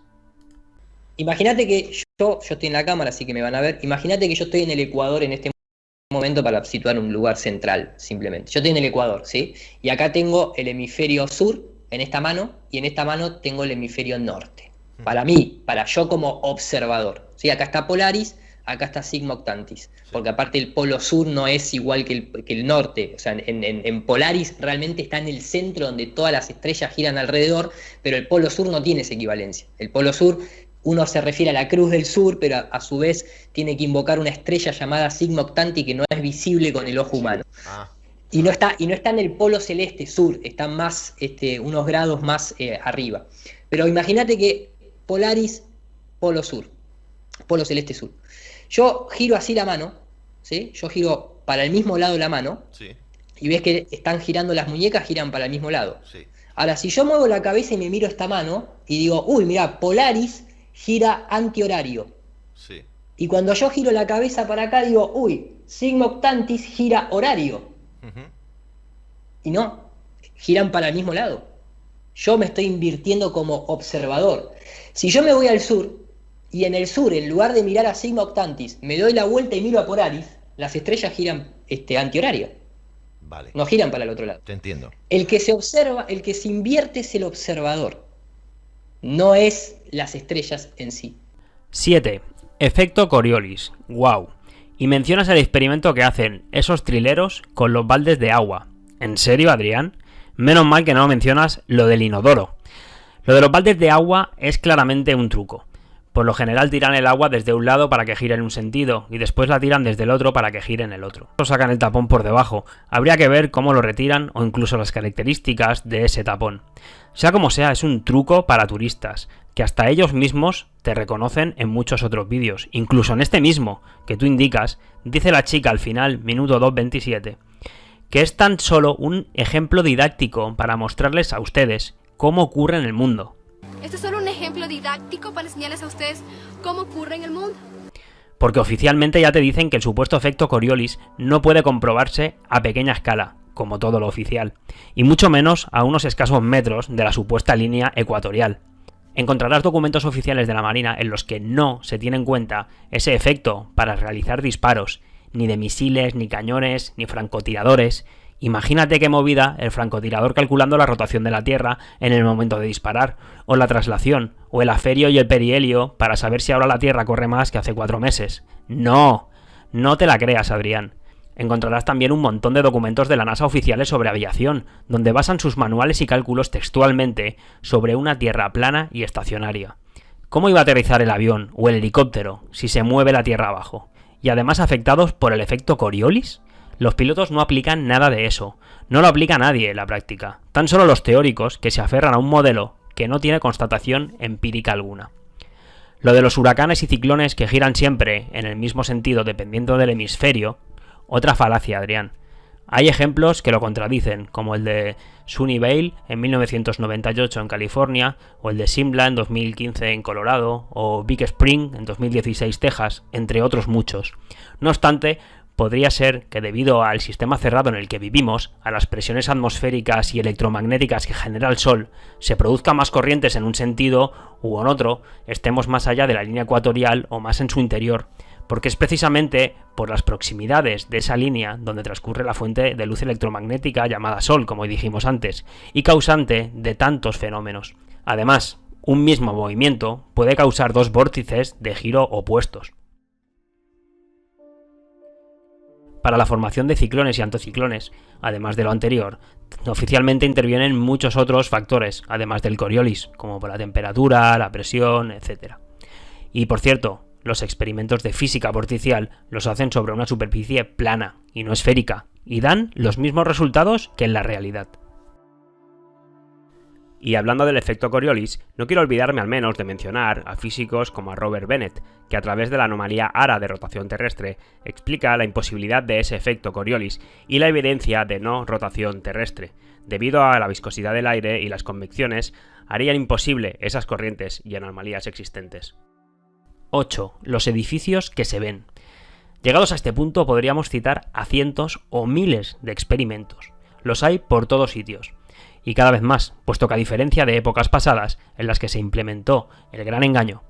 Imagínate que yo estoy en la cámara, así que me van a ver. Imagínate que yo estoy en el ecuador en este momento para situar un lugar central, simplemente. Yo estoy en el ecuador, ¿sí? Y acá tengo el hemisferio sur en esta mano, y en esta mano tengo el hemisferio norte. Para mí, para yo como observador, ¿sí? Acá está Polaris, acá está Sigma Octantis, porque aparte el polo sur no es igual que el norte, o sea, en Polaris realmente está en el centro donde todas las estrellas giran alrededor, pero el polo sur no tiene esa equivalencia. El polo sur, uno se refiere a la cruz del sur, pero a su vez tiene que invocar una estrella llamada Sigma Octantis que no es visible con el ojo humano. Y no está en el polo celeste sur, está más, unos grados más arriba. Pero imagínate que Polaris, polo sur, polo celeste sur. Yo giro así la mano, ¿sí? Yo giro para el mismo lado la mano, sí. Y ves que están girando las muñecas, giran para el mismo lado. Sí. Ahora, si yo muevo la cabeza y me miro esta mano y digo, uy, mira, Polaris gira antihorario. Sí. Y cuando yo giro la cabeza para acá digo, uy, Sigma Octantis gira horario. Y no, giran para el mismo lado. Yo me estoy invirtiendo como observador. Si yo me voy al sur, y en el sur, en lugar de mirar a Sigma Octantis, me doy la vuelta y miro a Polaris, las estrellas giran antihorario. Vale. No giran para el otro lado. Te entiendo. El que se observa, el que se invierte es el observador. No es las estrellas en sí. 7. Efecto Coriolis. Wow. Y mencionas el experimento que hacen esos trileros con los baldes de agua. ¿En serio, Adrián? Menos mal que no mencionas lo del inodoro. Lo de los baldes de agua es claramente un truco. Por lo general tiran el agua desde un lado para que gire en un sentido y después la tiran desde el otro para que gire en el otro. O sacan el tapón por debajo. Habría que ver cómo lo retiran o incluso las características de ese tapón. Sea como sea, es un truco para turistas, que hasta ellos mismos te reconocen en muchos otros vídeos. Incluso en este mismo, que tú indicas, dice la chica al final, minuto 2:27, que es tan solo un ejemplo didáctico para mostrarles a ustedes cómo ocurre en el mundo. Esto es solo un ejemplo didáctico para enseñarles a ustedes cómo ocurre en el mundo. Porque oficialmente ya te dicen que el supuesto efecto Coriolis no puede comprobarse a pequeña escala, como todo lo oficial, y mucho menos a unos escasos metros de la supuesta línea ecuatorial. Encontrarás documentos oficiales de la Marina en los que no se tiene en cuenta ese efecto para realizar disparos, ni de misiles, ni cañones, ni francotiradores. Imagínate qué movida el francotirador calculando la rotación de la Tierra en el momento de disparar, o la traslación, o el aferio y el perihelio para saber si ahora la Tierra corre más que hace 4 meses. ¡No! No te la creas, Adrián. Encontrarás también un montón de documentos de la NASA oficiales sobre aviación, donde basan sus manuales y cálculos textualmente sobre una Tierra plana y estacionaria. ¿Cómo iba a aterrizar el avión o el helicóptero si se mueve la Tierra abajo? Y además afectados por el efecto Coriolis. Los pilotos no aplican nada de eso, no lo aplica nadie en la práctica, tan solo los teóricos que se aferran a un modelo que no tiene constatación empírica alguna. Lo de los huracanes y ciclones que giran siempre en el mismo sentido dependiendo del hemisferio, otra falacia, Adrián. Hay ejemplos que lo contradicen, como el de Sunnyvale en 1998 en California, o el de Simla en 2015 en Colorado, o Big Spring en 2016 Texas, entre otros muchos. No obstante, podría ser que debido al sistema cerrado en el que vivimos, a las presiones atmosféricas y electromagnéticas que genera el Sol, se produzcan más corrientes en un sentido u en otro, estemos más allá de la línea ecuatorial o más en su interior, porque es precisamente por las proximidades de esa línea donde transcurre la fuente de luz electromagnética llamada Sol, como dijimos antes, y causante de tantos fenómenos. Además, un mismo movimiento puede causar 2 vórtices de giro opuestos. Para la formación de ciclones y anticiclones, además de lo anterior, oficialmente intervienen muchos otros factores, además del Coriolis, como por la temperatura, la presión, etc. Y por cierto, los experimentos de física vorticial los hacen sobre una superficie plana y no esférica, y dan los mismos resultados que en la realidad. Y hablando del efecto Coriolis, no quiero olvidarme al menos de mencionar a físicos como a Robert Bennett, que a través de la anomalía ARA de rotación terrestre explica la imposibilidad de ese efecto Coriolis y la evidencia de no rotación terrestre. Debido a la viscosidad del aire y las convecciones, harían imposible esas corrientes y anomalías existentes. 8. Los edificios que se ven. Llegados a este punto podríamos citar a cientos o miles de experimentos. Los hay por todos sitios. Y cada vez más, puesto que a diferencia de épocas pasadas en las que se implementó el gran engaño,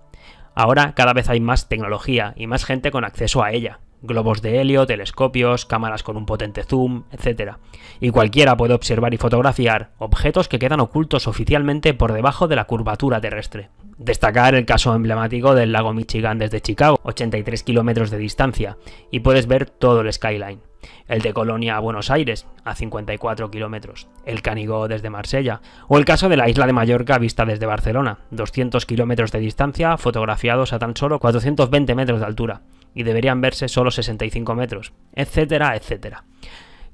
ahora cada vez hay más tecnología y más gente con acceso a ella. Globos de helio, telescopios, cámaras con un potente zoom, etc. Y cualquiera puede observar y fotografiar objetos que quedan ocultos oficialmente por debajo de la curvatura terrestre. Destacar el caso emblemático del lago Michigan desde Chicago, 83 kilómetros de distancia, y puedes ver todo el skyline. El de Colonia a Buenos Aires, a 54 kilómetros, el Canigó desde Marsella, o el caso de la isla de Mallorca vista desde Barcelona, 200 kilómetros de distancia, fotografiados a tan solo 420 metros de altura, y deberían verse solo 65 metros, etcétera, etcétera.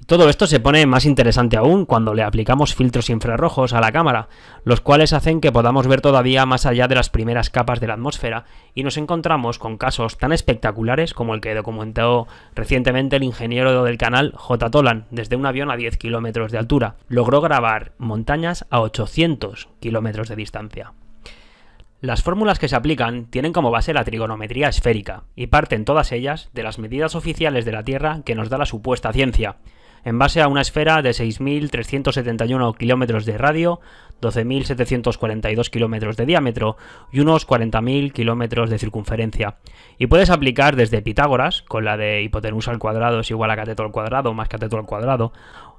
Todo esto se pone más interesante aún cuando le aplicamos filtros infrarrojos a la cámara, los cuales hacen que podamos ver todavía más allá de las primeras capas de la atmósfera, y nos encontramos con casos tan espectaculares como el que documentó recientemente el ingeniero del canal J. Tolan desde un avión a 10 kilómetros de altura. Logró grabar montañas a 800 kilómetros de distancia. Las fórmulas que se aplican tienen como base la trigonometría esférica, y parten todas ellas de las medidas oficiales de la Tierra que nos da la supuesta ciencia, en base a una esfera de 6.371 kilómetros de radio, 12.742 kilómetros de diámetro y unos 40.000 kilómetros de circunferencia. Y puedes aplicar desde Pitágoras, con la de hipotenusa al cuadrado es igual a cateto al cuadrado más cateto al cuadrado,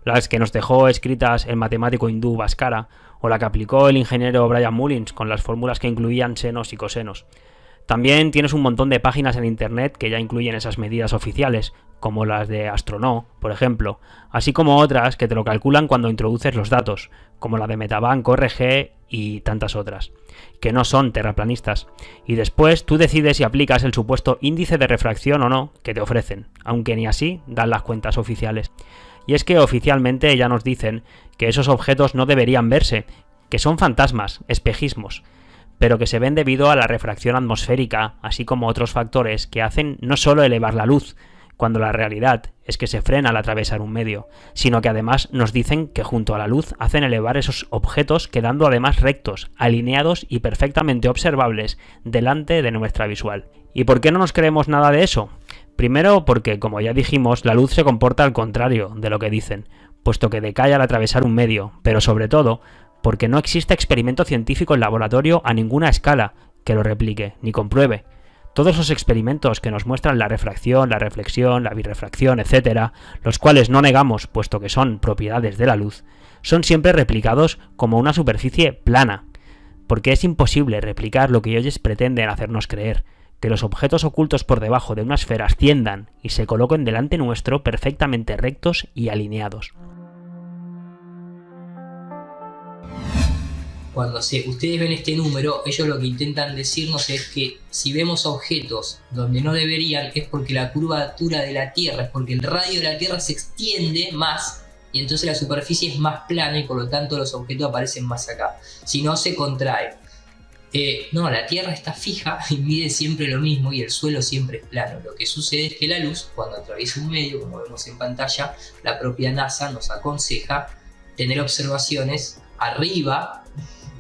las que nos dejó escritas el matemático hindú Bhaskara, o la que aplicó el ingeniero Brian Mullins con las fórmulas que incluían senos y cosenos. También tienes un montón de páginas en internet que ya incluyen esas medidas oficiales, como las de Astronaut, por ejemplo, así como otras que te lo calculan cuando introduces los datos, como la de Metabank ORG y tantas otras, que no son terraplanistas. Y después tú decides si aplicas el supuesto índice de refracción o no que te ofrecen, aunque ni así dan las cuentas oficiales. Y es que oficialmente ya nos dicen que esos objetos no deberían verse, que son fantasmas, espejismos, pero que se ven debido a la refracción atmosférica, así como otros factores que hacen no solo elevar la luz, cuando la realidad es que se frena al atravesar un medio, sino que además nos dicen que junto a la luz hacen elevar esos objetos quedando además rectos, alineados y perfectamente observables delante de nuestra visual. ¿Y por qué no nos creemos nada de eso? Primero porque, como ya dijimos, la luz se comporta al contrario de lo que dicen, puesto que decae al atravesar un medio, pero sobre todo porque no existe experimento científico en laboratorio a ninguna escala que lo replique ni compruebe. Todos los experimentos que nos muestran la refracción, la reflexión, la birrefracción, etc., los cuales no negamos puesto que son propiedades de la luz, son siempre replicados como una superficie plana, porque es imposible replicar lo que ellos pretenden hacernos creer, que los objetos ocultos por debajo de una esfera asciendan y se coloquen delante nuestro perfectamente rectos y alineados. Cuando ustedes ven este número, ellos lo que intentan decirnos es que si vemos objetos donde no deberían es porque la curvatura de la Tierra, es porque el radio de la Tierra se extiende más y entonces la superficie es más plana y por lo tanto los objetos aparecen más acá. Si no, se contrae. No, la Tierra está fija y mide siempre lo mismo y el suelo siempre es plano. Lo que sucede es que la luz, cuando atraviesa un medio, como vemos en pantalla, la propia NASA nos aconseja tener observaciones arriba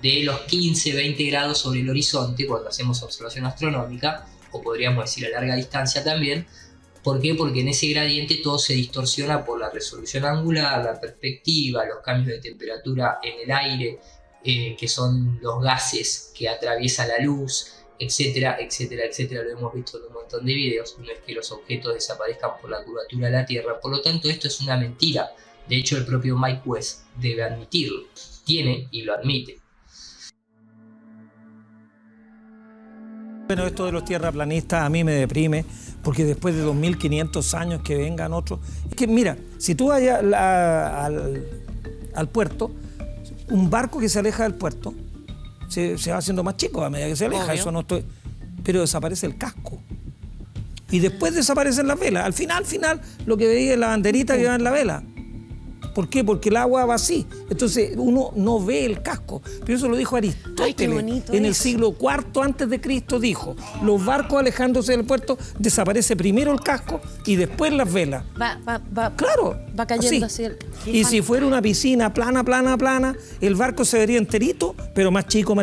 de los 15-20 grados sobre el horizonte cuando hacemos observación astronómica, o podríamos decir a larga distancia también. ¿Por qué? Porque en ese gradiente todo se distorsiona por la resolución angular, la perspectiva, los cambios de temperatura en el aire, que son los gases que atraviesan la luz, etcétera, etcétera, etcétera. Lo hemos visto en un montón de videos. No es que los objetos desaparezcan por la curvatura de la Tierra, por lo tanto esto es una mentira. De hecho el propio Mike West debe admitirlo, tiene y lo admite. Bueno, esto de los tierraplanistas a mí me deprime, porque después de 2500 años que vengan otros... Es que mira, si tú vas al puerto, un barco que se aleja del puerto se va haciendo más chico a medida que se aleja. Obvio. Eso no estoy... Pero desaparece el casco. Y después desaparecen las velas. Al final, lo que veía es la banderita que va en la vela. ¿Por qué? Porque el agua va así. Entonces uno no ve el casco. Pero eso lo dijo Aristóteles en el siglo IV antes de Cristo. Dijo, los barcos alejándose del puerto, desaparece primero el casco y después las velas. Claro. Va cayendo así. Y si fuera una piscina plana, el barco se vería enterito, pero más chico,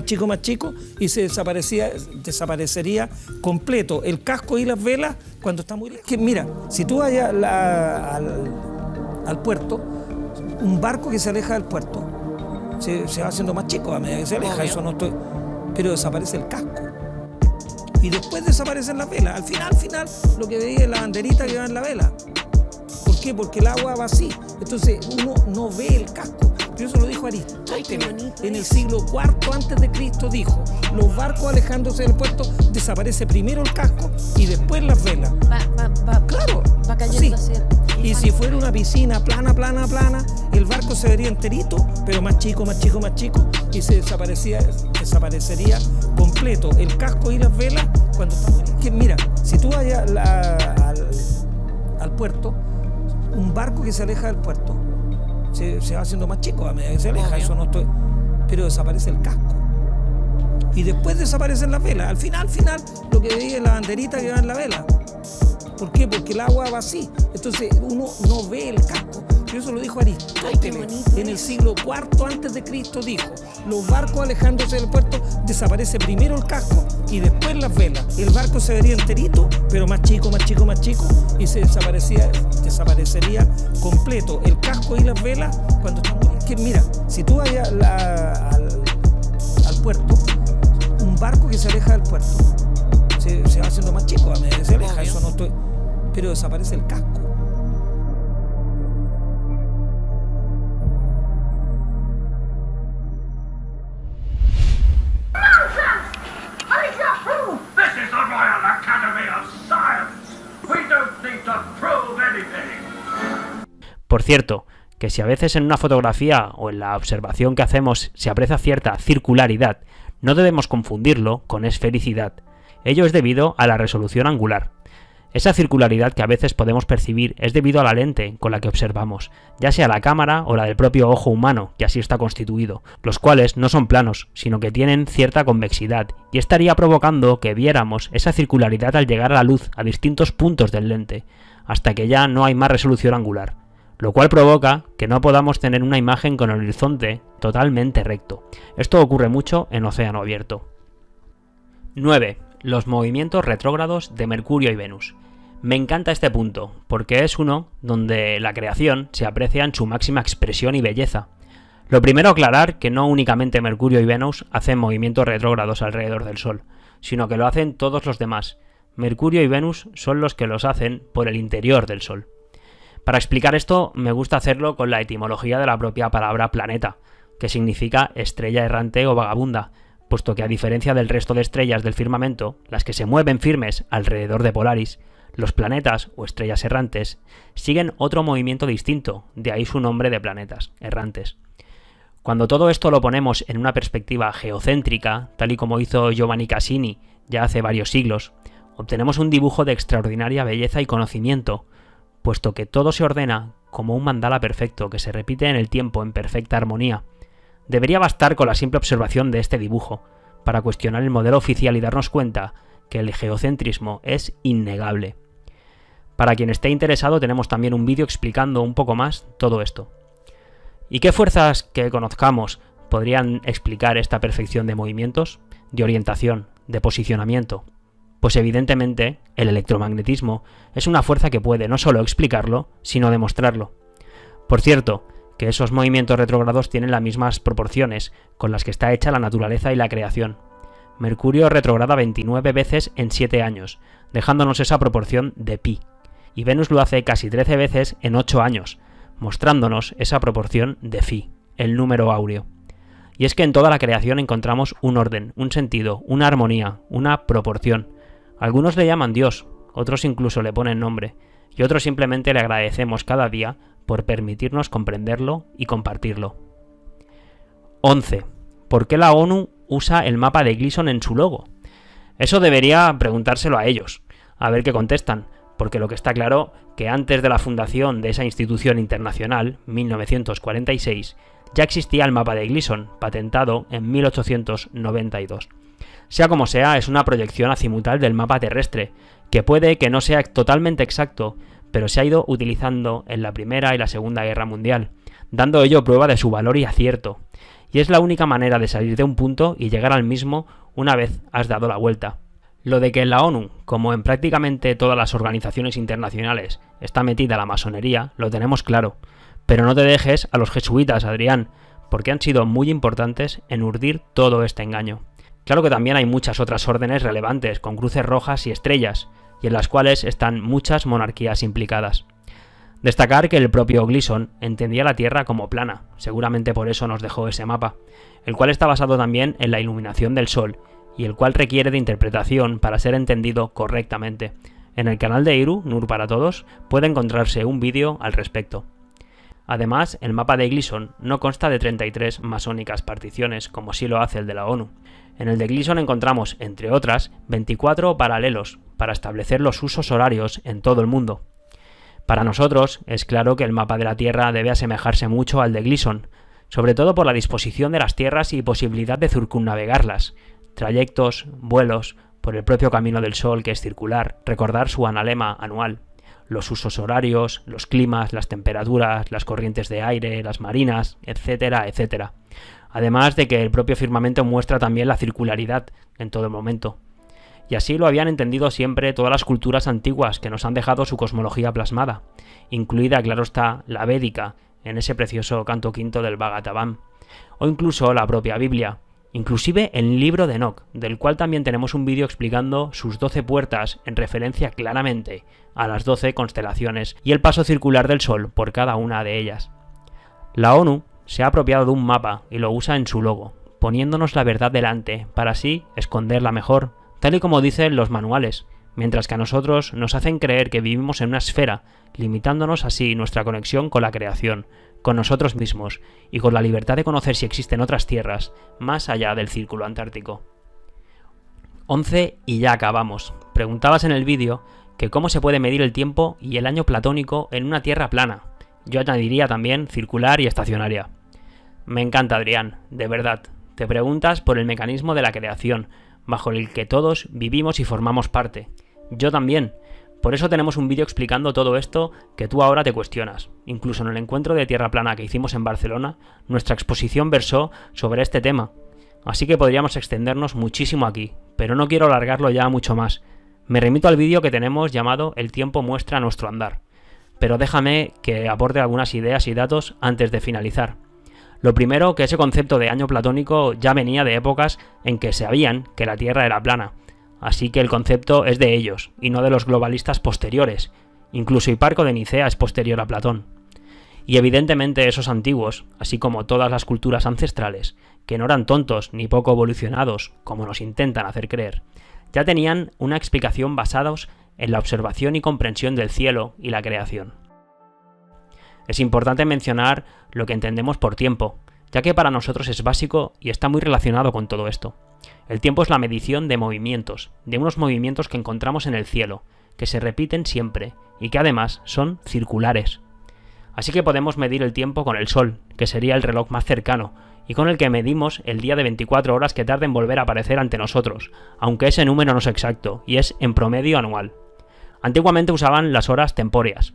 y se desaparecería completo el casco y las velas cuando está muy lejos. Mira, si tú vas al puerto, un barco que se aleja del puerto se va haciendo más chico a medida que se aleja, pero desaparece el casco. Y después desaparecen las velas. Al final, lo que veía es la banderita que va en la vela. ¿Por qué? Porque el agua va así. Entonces uno no ve el casco. Pero eso lo dijo Aristóteles en el siglo IV antes de Cristo. Dijo, los barcos alejándose del puerto, desaparece primero el casco y después las velas. Claro. Va cayendo así. Y si fuera una piscina plana, el barco se vería enterito, pero más chico, y se desaparecería completo el casco y las velas cuando está muy lejos. Mira, si tú vas al puerto, un barco que se aleja del puerto se va haciendo más chico a medida que se aleja, pero desaparece el casco. Y después desaparecen las velas. Al final, lo que veía es la banderita que va en la vela. ¿Por qué? Porque el agua va así. Entonces uno no ve el casco. Pero eso lo dijo Aristóteles en el siglo IV antes de Cristo. Dijo, los barcos alejándose del puerto, desaparece primero el casco y después las velas. El barco se vería enterito, pero más chico, y se desaparecería completo el casco y las velas cuando está muy lejos. Mira, si tú vas al puerto, un barco que se aleja del puerto se va haciendo más chico a medida que se aleja, pero desaparece el casco. Por cierto, que si a veces en una fotografía o en la observación que hacemos se aprecia cierta circularidad, no debemos confundirlo con esfericidad. Ello es debido a la resolución angular. Esa circularidad que a veces podemos percibir es debido a la lente con la que observamos, ya sea la cámara o la del propio ojo humano, que así está constituido, los cuales no son planos, sino que tienen cierta convexidad, y estaría provocando que viéramos esa circularidad al llegar a la luz a distintos puntos del lente, hasta que ya no hay más resolución angular, lo cual provoca que no podamos tener una imagen con el horizonte totalmente recto. Esto ocurre mucho en océano abierto. 9. Los movimientos retrógrados de Mercurio y Venus. Me encanta este punto, porque es uno donde la creación se aprecia en su máxima expresión y belleza. Lo primero, aclarar que no únicamente Mercurio y Venus hacen movimientos retrógrados alrededor del Sol, sino que lo hacen todos los demás. Mercurio y Venus son los que los hacen por el interior del Sol. Para explicar esto, me gusta hacerlo con la etimología de la propia palabra planeta, que significa estrella errante o vagabunda, puesto que a diferencia del resto de estrellas del firmamento, las que se mueven firmes alrededor de Polaris, los planetas o estrellas errantes siguen otro movimiento distinto, de ahí su nombre de planetas errantes. Cuando todo esto lo ponemos en una perspectiva geocéntrica, tal y como hizo Giovanni Cassini ya hace varios siglos, obtenemos un dibujo de extraordinaria belleza y conocimiento, puesto que todo se ordena como un mandala perfecto que se repite en el tiempo en perfecta armonía. Debería bastar con la simple observación de este dibujo para cuestionar el modelo oficial y darnos cuenta que el geocentrismo es innegable. Para quien esté interesado, tenemos también un vídeo explicando un poco más todo esto. ¿Y qué fuerzas que conozcamos podrían explicar esta perfección de movimientos, de orientación, de posicionamiento? Pues evidentemente el electromagnetismo es una fuerza que puede no solo explicarlo, sino demostrarlo. Por cierto, que esos movimientos retrógrados tienen las mismas proporciones con las que está hecha la naturaleza y la creación. Mercurio retrograda 29 veces en 7 años, dejándonos esa proporción de pi, y Venus lo hace casi 13 veces en 8 años, mostrándonos esa proporción de phi, el número áureo. Y es que en toda la creación encontramos un orden, un sentido, una armonía, una proporción. Algunos le llaman Dios, otros incluso le ponen nombre, y otros simplemente le agradecemos cada día por permitirnos comprenderlo y compartirlo. 11. ¿Por qué la ONU usa el mapa de Gleason en su logo? Eso debería preguntárselo a ellos, a ver qué contestan, porque lo que está claro que antes de la fundación de esa institución internacional, 1946, ya existía el mapa de Gleason, patentado en 1892. Sea como sea, es una proyección azimutal del mapa terrestre, que puede que no sea totalmente exacto, pero se ha ido utilizando en la Primera y la Segunda Guerra Mundial, dando ello prueba de su valor y acierto. Y es la única manera de salir de un punto y llegar al mismo una vez has dado la vuelta. Lo de que en la ONU, como en prácticamente todas las organizaciones internacionales, está metida la masonería, lo tenemos claro. Pero no te dejes a los jesuitas, Adrián, porque han sido muy importantes en urdir todo este engaño. Claro que también hay muchas otras órdenes relevantes, con cruces rojas y estrellas, y en las cuales están muchas monarquías implicadas. Destacar que el propio Gleason entendía la Tierra como plana, seguramente por eso nos dejó ese mapa, el cual está basado también en la iluminación del Sol, y el cual requiere de interpretación para ser entendido correctamente. En el canal de Iru, Nur para Todos, puede encontrarse un vídeo al respecto. Además, el mapa de Gleason no consta de 33 masónicas particiones, como sí lo hace el de la ONU. En el de Gleason encontramos, entre otras, 24 paralelos, para establecer los usos horarios en todo el mundo. Para nosotros, es claro que el mapa de la Tierra debe asemejarse mucho al de Gleason, sobre todo por la disposición de las tierras y posibilidad de circunnavegarlas, trayectos, vuelos, por el propio camino del Sol que es circular, recordar su analema anual, los usos horarios, los climas, las temperaturas, las corrientes de aire, las marinas, etcétera, etcétera. Además de que el propio firmamento muestra también la circularidad en todo momento. Y así lo habían entendido siempre todas las culturas antiguas que nos han dejado su cosmología plasmada, incluida, claro está, la védica, en ese precioso canto quinto del Bhagavatam, o incluso la propia Biblia, inclusive el libro de Enoch, del cual también tenemos un vídeo explicando sus 12 puertas en referencia claramente a las 12 constelaciones y el paso circular del Sol por cada una de ellas. La ONU se ha apropiado de un mapa y lo usa en su logo, poniéndonos la verdad delante para así esconderla mejor, tal y como dicen los manuales, mientras que a nosotros nos hacen creer que vivimos en una esfera, limitándonos así nuestra conexión con la creación, con nosotros mismos y con la libertad de conocer si existen otras tierras más allá del círculo antártico. 11 y ya acabamos. Preguntabas en el vídeo que cómo se puede medir el tiempo y el año platónico en una Tierra plana. Yo añadiría también circular y estacionaria. Me encanta, Adrián, de verdad. Te preguntas por el mecanismo de la creación, bajo el que todos vivimos y formamos parte. Yo también. Por eso tenemos un vídeo explicando todo esto que tú ahora te cuestionas. Incluso en el encuentro de Tierra Plana que hicimos en Barcelona, nuestra exposición versó sobre este tema. Así que podríamos extendernos muchísimo aquí, pero no quiero alargarlo ya mucho más. Me remito al vídeo que tenemos llamado El tiempo muestra nuestro andar. Pero déjame que aporte algunas ideas y datos antes de finalizar. Lo primero, que ese concepto de año platónico ya venía de épocas en que sabían que la Tierra era plana. Así que el concepto es de ellos, y no de los globalistas posteriores. Incluso Hiparco de Nicea es posterior a Platón. Y evidentemente esos antiguos, así como todas las culturas ancestrales, que no eran tontos ni poco evolucionados, como nos intentan hacer creer, ya tenían una explicación basados en la observación y comprensión del cielo y la creación. Es importante mencionar lo que entendemos por tiempo, ya que para nosotros es básico y está muy relacionado con todo esto. El tiempo es la medición de movimientos, de unos movimientos que encontramos en el cielo, que se repiten siempre y que además son circulares. Así que podemos medir el tiempo con el Sol, que sería el reloj más cercano, y con el que medimos el día de 24 horas que tarda en volver a aparecer ante nosotros, aunque ese número no es exacto, y es en promedio anual. Antiguamente usaban las horas tempóreas.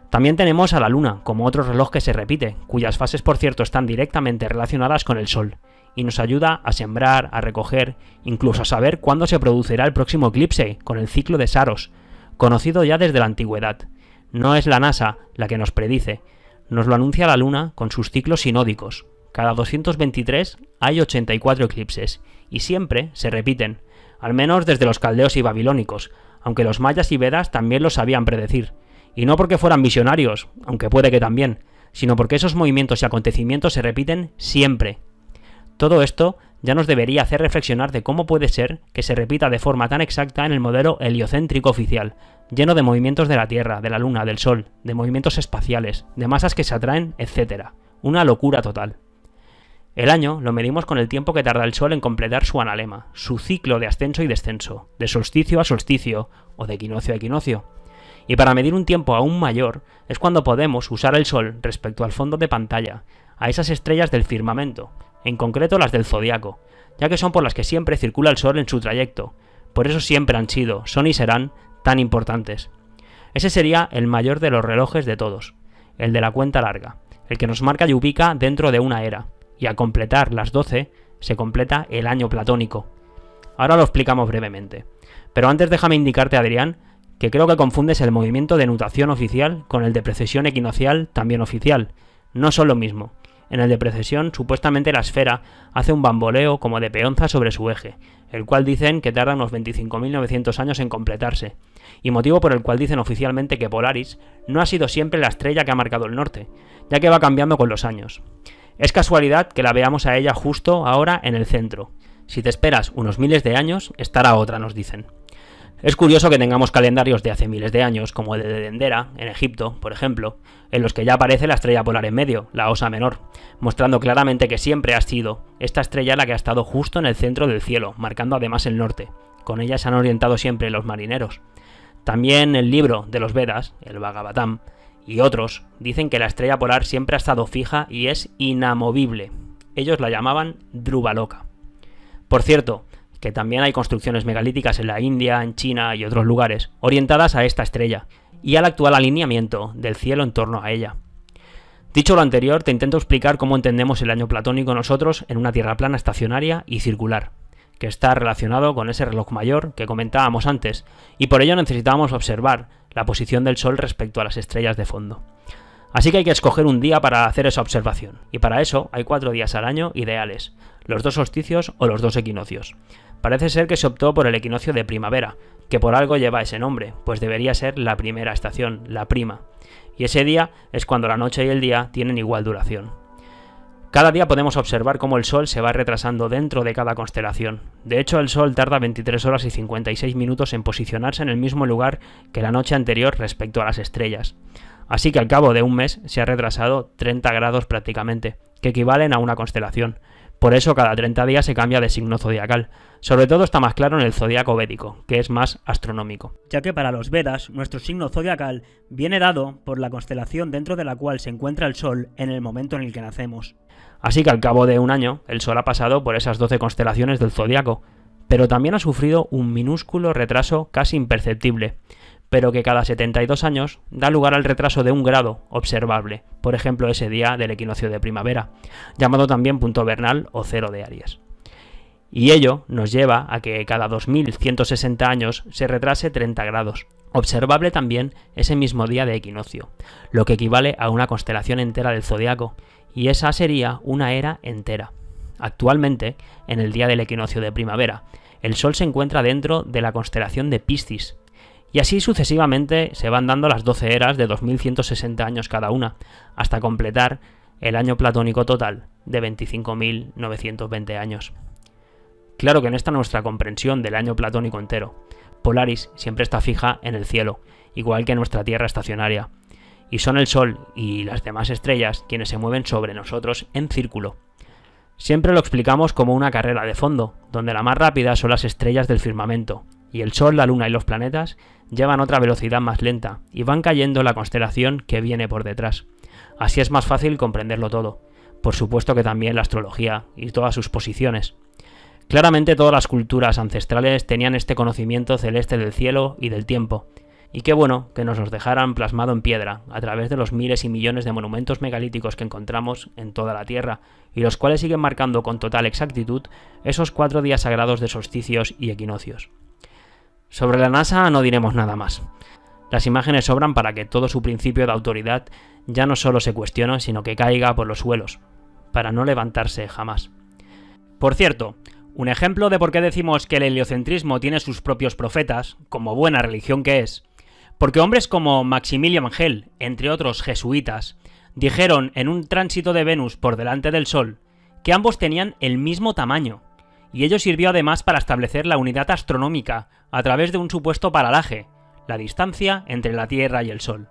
También tenemos a la Luna, como otro reloj que se repite, cuyas fases por cierto están directamente relacionadas con el Sol, y nos ayuda a sembrar, a recoger, incluso a saber cuándo se producirá el próximo eclipse, con el ciclo de Saros, conocido ya desde la antigüedad. No es la NASA la que nos predice, nos lo anuncia la Luna con sus ciclos sinódicos. Cada 223 hay 84 eclipses, y siempre se repiten, al menos desde los caldeos y babilónicos, aunque los mayas y vedas también lo sabían predecir. Y no porque fueran visionarios, aunque puede que también, sino porque esos movimientos y acontecimientos se repiten siempre. Todo esto ya nos debería hacer reflexionar de cómo puede ser que se repita de forma tan exacta en el modelo heliocéntrico oficial, lleno de movimientos de la Tierra, de la Luna, del Sol, de movimientos espaciales, de masas que se atraen, etc. Una locura total. El año lo medimos con el tiempo que tarda el Sol en completar su analema, su ciclo de ascenso y descenso, de solsticio a solsticio o de equinoccio a equinoccio. Y para medir un tiempo aún mayor es cuando podemos usar el Sol respecto al fondo de pantalla, a esas estrellas del firmamento, en concreto las del zodiaco, ya que son por las que siempre circula el Sol en su trayecto. Por eso siempre han sido, son y serán tan importantes. Ese sería el mayor de los relojes de todos, el de la cuenta larga, el que nos marca y ubica dentro de una era, y al completar las 12 se completa el año platónico. Ahora lo explicamos brevemente, pero antes déjame indicarte, Adrián, que creo que confundes el movimiento de nutación oficial con el de precesión equinoccial también oficial. No son lo mismo. En el de precesión, supuestamente la esfera hace un bamboleo como de peonza sobre su eje, el cual dicen que tarda unos 25.900 años en completarse, y motivo por el cual dicen oficialmente que Polaris no ha sido siempre la estrella que ha marcado el norte, ya que va cambiando con los años. Es casualidad que la veamos a ella justo ahora en el centro. Si te esperas unos miles de años, estará otra, nos dicen. Es curioso que tengamos calendarios de hace miles de años, como el de Dendera, en Egipto, por ejemplo, en los que ya aparece la estrella polar en medio, la Osa Menor, mostrando claramente que siempre ha sido esta estrella la que ha estado justo en el centro del cielo, marcando además el norte. Con ella se han orientado siempre los marineros. También el libro de los Vedas, el Bhagavatam, y otros, dicen que la estrella polar siempre ha estado fija y es inamovible. Ellos la llamaban Dhruvaloka. Por cierto, que también hay construcciones megalíticas en la India, en China y otros lugares, orientadas a esta estrella, y al actual alineamiento del cielo en torno a ella. Dicho lo anterior, te intento explicar cómo entendemos el año platónico nosotros en una Tierra plana estacionaria y circular, que está relacionado con ese reloj mayor que comentábamos antes, y por ello necesitábamos observar la posición del Sol respecto a las estrellas de fondo. Así que hay que escoger un día para hacer esa observación, y para eso hay 4 días al año ideales, los 2 solsticios o los 2 equinoccios. Parece ser que se optó por el equinoccio de primavera, que por algo lleva ese nombre, pues debería ser la primera estación, la prima, y ese día es cuando la noche y el día tienen igual duración. Cada día podemos observar cómo el Sol se va retrasando dentro de cada constelación. De hecho, el Sol tarda 23 horas y 56 minutos en posicionarse en el mismo lugar que la noche anterior respecto a las estrellas. Así que al cabo de un mes se ha retrasado 30 grados prácticamente, que equivalen a una constelación. Por eso cada 30 días se cambia de signo zodiacal. Sobre todo está más claro en el zodiaco védico, que es más astronómico. Ya que para los Vedas, nuestro signo zodiacal viene dado por la constelación dentro de la cual se encuentra el Sol en el momento en el que nacemos. Así que al cabo de un año, el Sol ha pasado por esas 12 constelaciones del zodiaco, pero también ha sufrido un minúsculo retraso casi imperceptible, pero que cada 72 años da lugar al retraso de 1 grado observable, por ejemplo ese día del equinoccio de primavera, llamado también punto vernal o cero de Aries. Y ello nos lleva a que cada 2160 años se retrase 30 grados, observable también ese mismo día de equinoccio, lo que equivale a una constelación entera del zodiaco, y esa sería una era entera. Actualmente, en el día del equinoccio de primavera, el Sol se encuentra dentro de la constelación de Piscis, y así sucesivamente se van dando las 12 eras de 2160 años cada una, hasta completar el año platónico total de 25.920 años. Claro que en esta nuestra comprensión del año platónico entero, Polaris siempre está fija en el cielo, igual que nuestra Tierra estacionaria, y son el Sol y las demás estrellas quienes se mueven sobre nosotros en círculo. Siempre lo explicamos como una carrera de fondo, donde la más rápida son las estrellas del firmamento, y el Sol, la Luna y los planetas llevan otra velocidad más lenta y van cayendo en la constelación que viene por detrás. Así es más fácil comprenderlo todo. Por supuesto que también la astrología y todas sus posiciones. Claramente todas las culturas ancestrales tenían este conocimiento celeste del cielo y del tiempo. Y qué bueno que nos los dejaran plasmado en piedra a través de los miles y millones de monumentos megalíticos que encontramos en toda la Tierra y los cuales siguen marcando con total exactitud esos 4 días sagrados de solsticios y equinoccios. Sobre la NASA no diremos nada más. Las imágenes sobran para que todo su principio de autoridad ya no solo se cuestione, sino que caiga por los suelos, para no levantarse jamás. Por cierto, un ejemplo de por qué decimos que el heliocentrismo tiene sus propios profetas, como buena religión que es, porque hombres como Maximilian Angel, entre otros jesuitas, dijeron en un tránsito de Venus por delante del Sol que ambos tenían el mismo tamaño, y ello sirvió además para establecer la unidad astronómica a través de un supuesto paralaje, la distancia entre la Tierra y el Sol.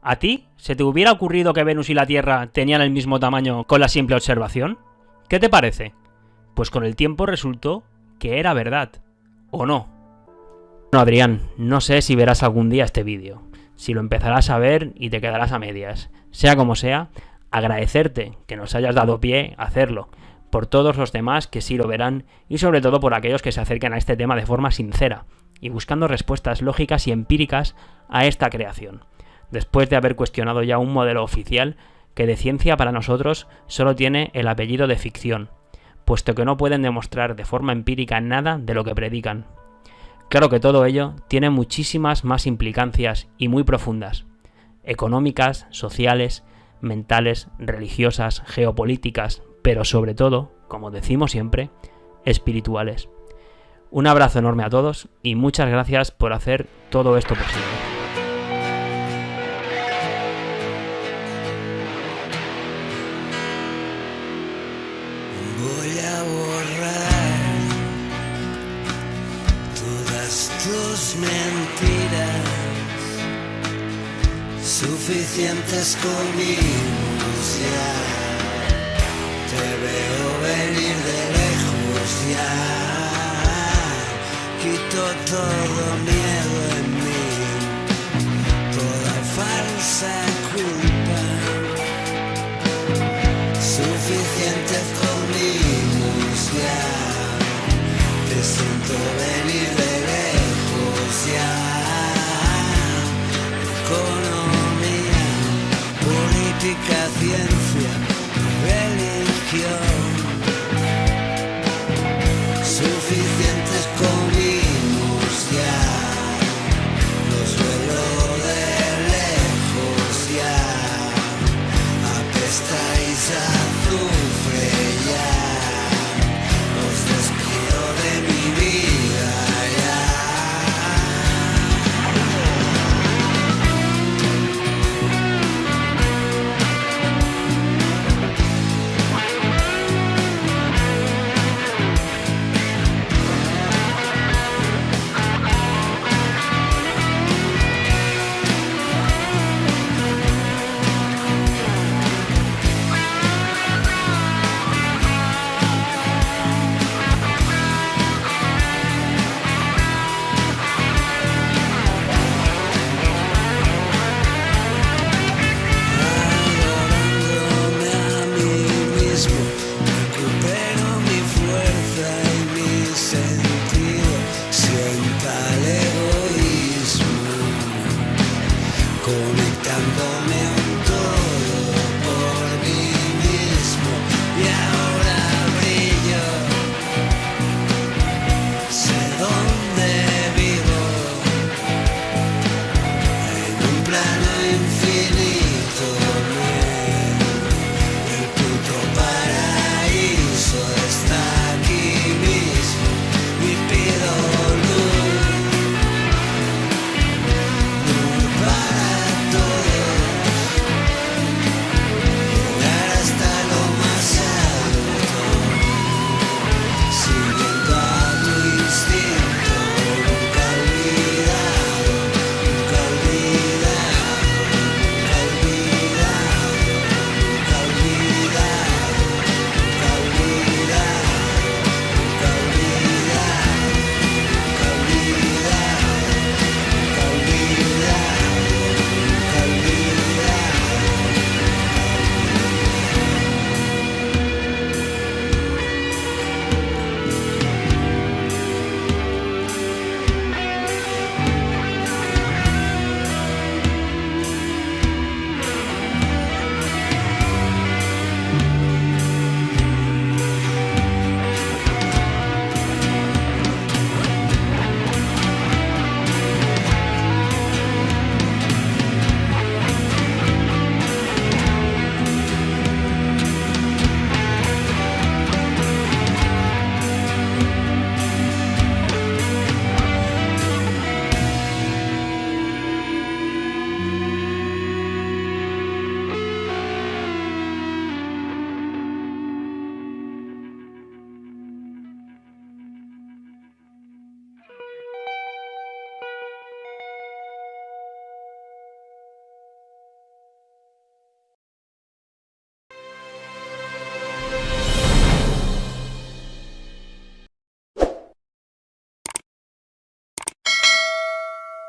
¿A ti se te hubiera ocurrido que Venus y la Tierra tenían el mismo tamaño con la simple observación? ¿Qué te parece? Pues con el tiempo resultó que era verdad, ¿o no? Bueno, Adrián, no sé si verás algún día este vídeo. si lo empezarás a ver y te quedarás a medias. Sea como sea, agradecerte que nos hayas dado pie a hacerlo, por todos los demás que sí lo verán y sobre todo por aquellos que se acerquen a este tema de forma sincera y buscando respuestas lógicas y empíricas a esta creación, después de haber cuestionado ya un modelo oficial que de ciencia para nosotros solo tiene el apellido de ficción, puesto que no pueden demostrar de forma empírica nada de lo que predican. Claro que todo ello tiene muchísimas más implicancias y muy profundas, económicas, sociales, mentales, religiosas, geopolíticas, pero sobre todo, como decimos siempre, espirituales. Un abrazo enorme a todos y muchas gracias por hacer todo esto posible. Voy a borrar todas tus mentiras, suficientes conmigo ya. Te veo venir de lejos ya, quito todo miedo en mí, toda falsa culpa, suficiente conmigo ya. Te siento venir de lejos ya, economía, política, ciencia, religión, suficientes comimos ya, los veo de lejos ya, apestáis a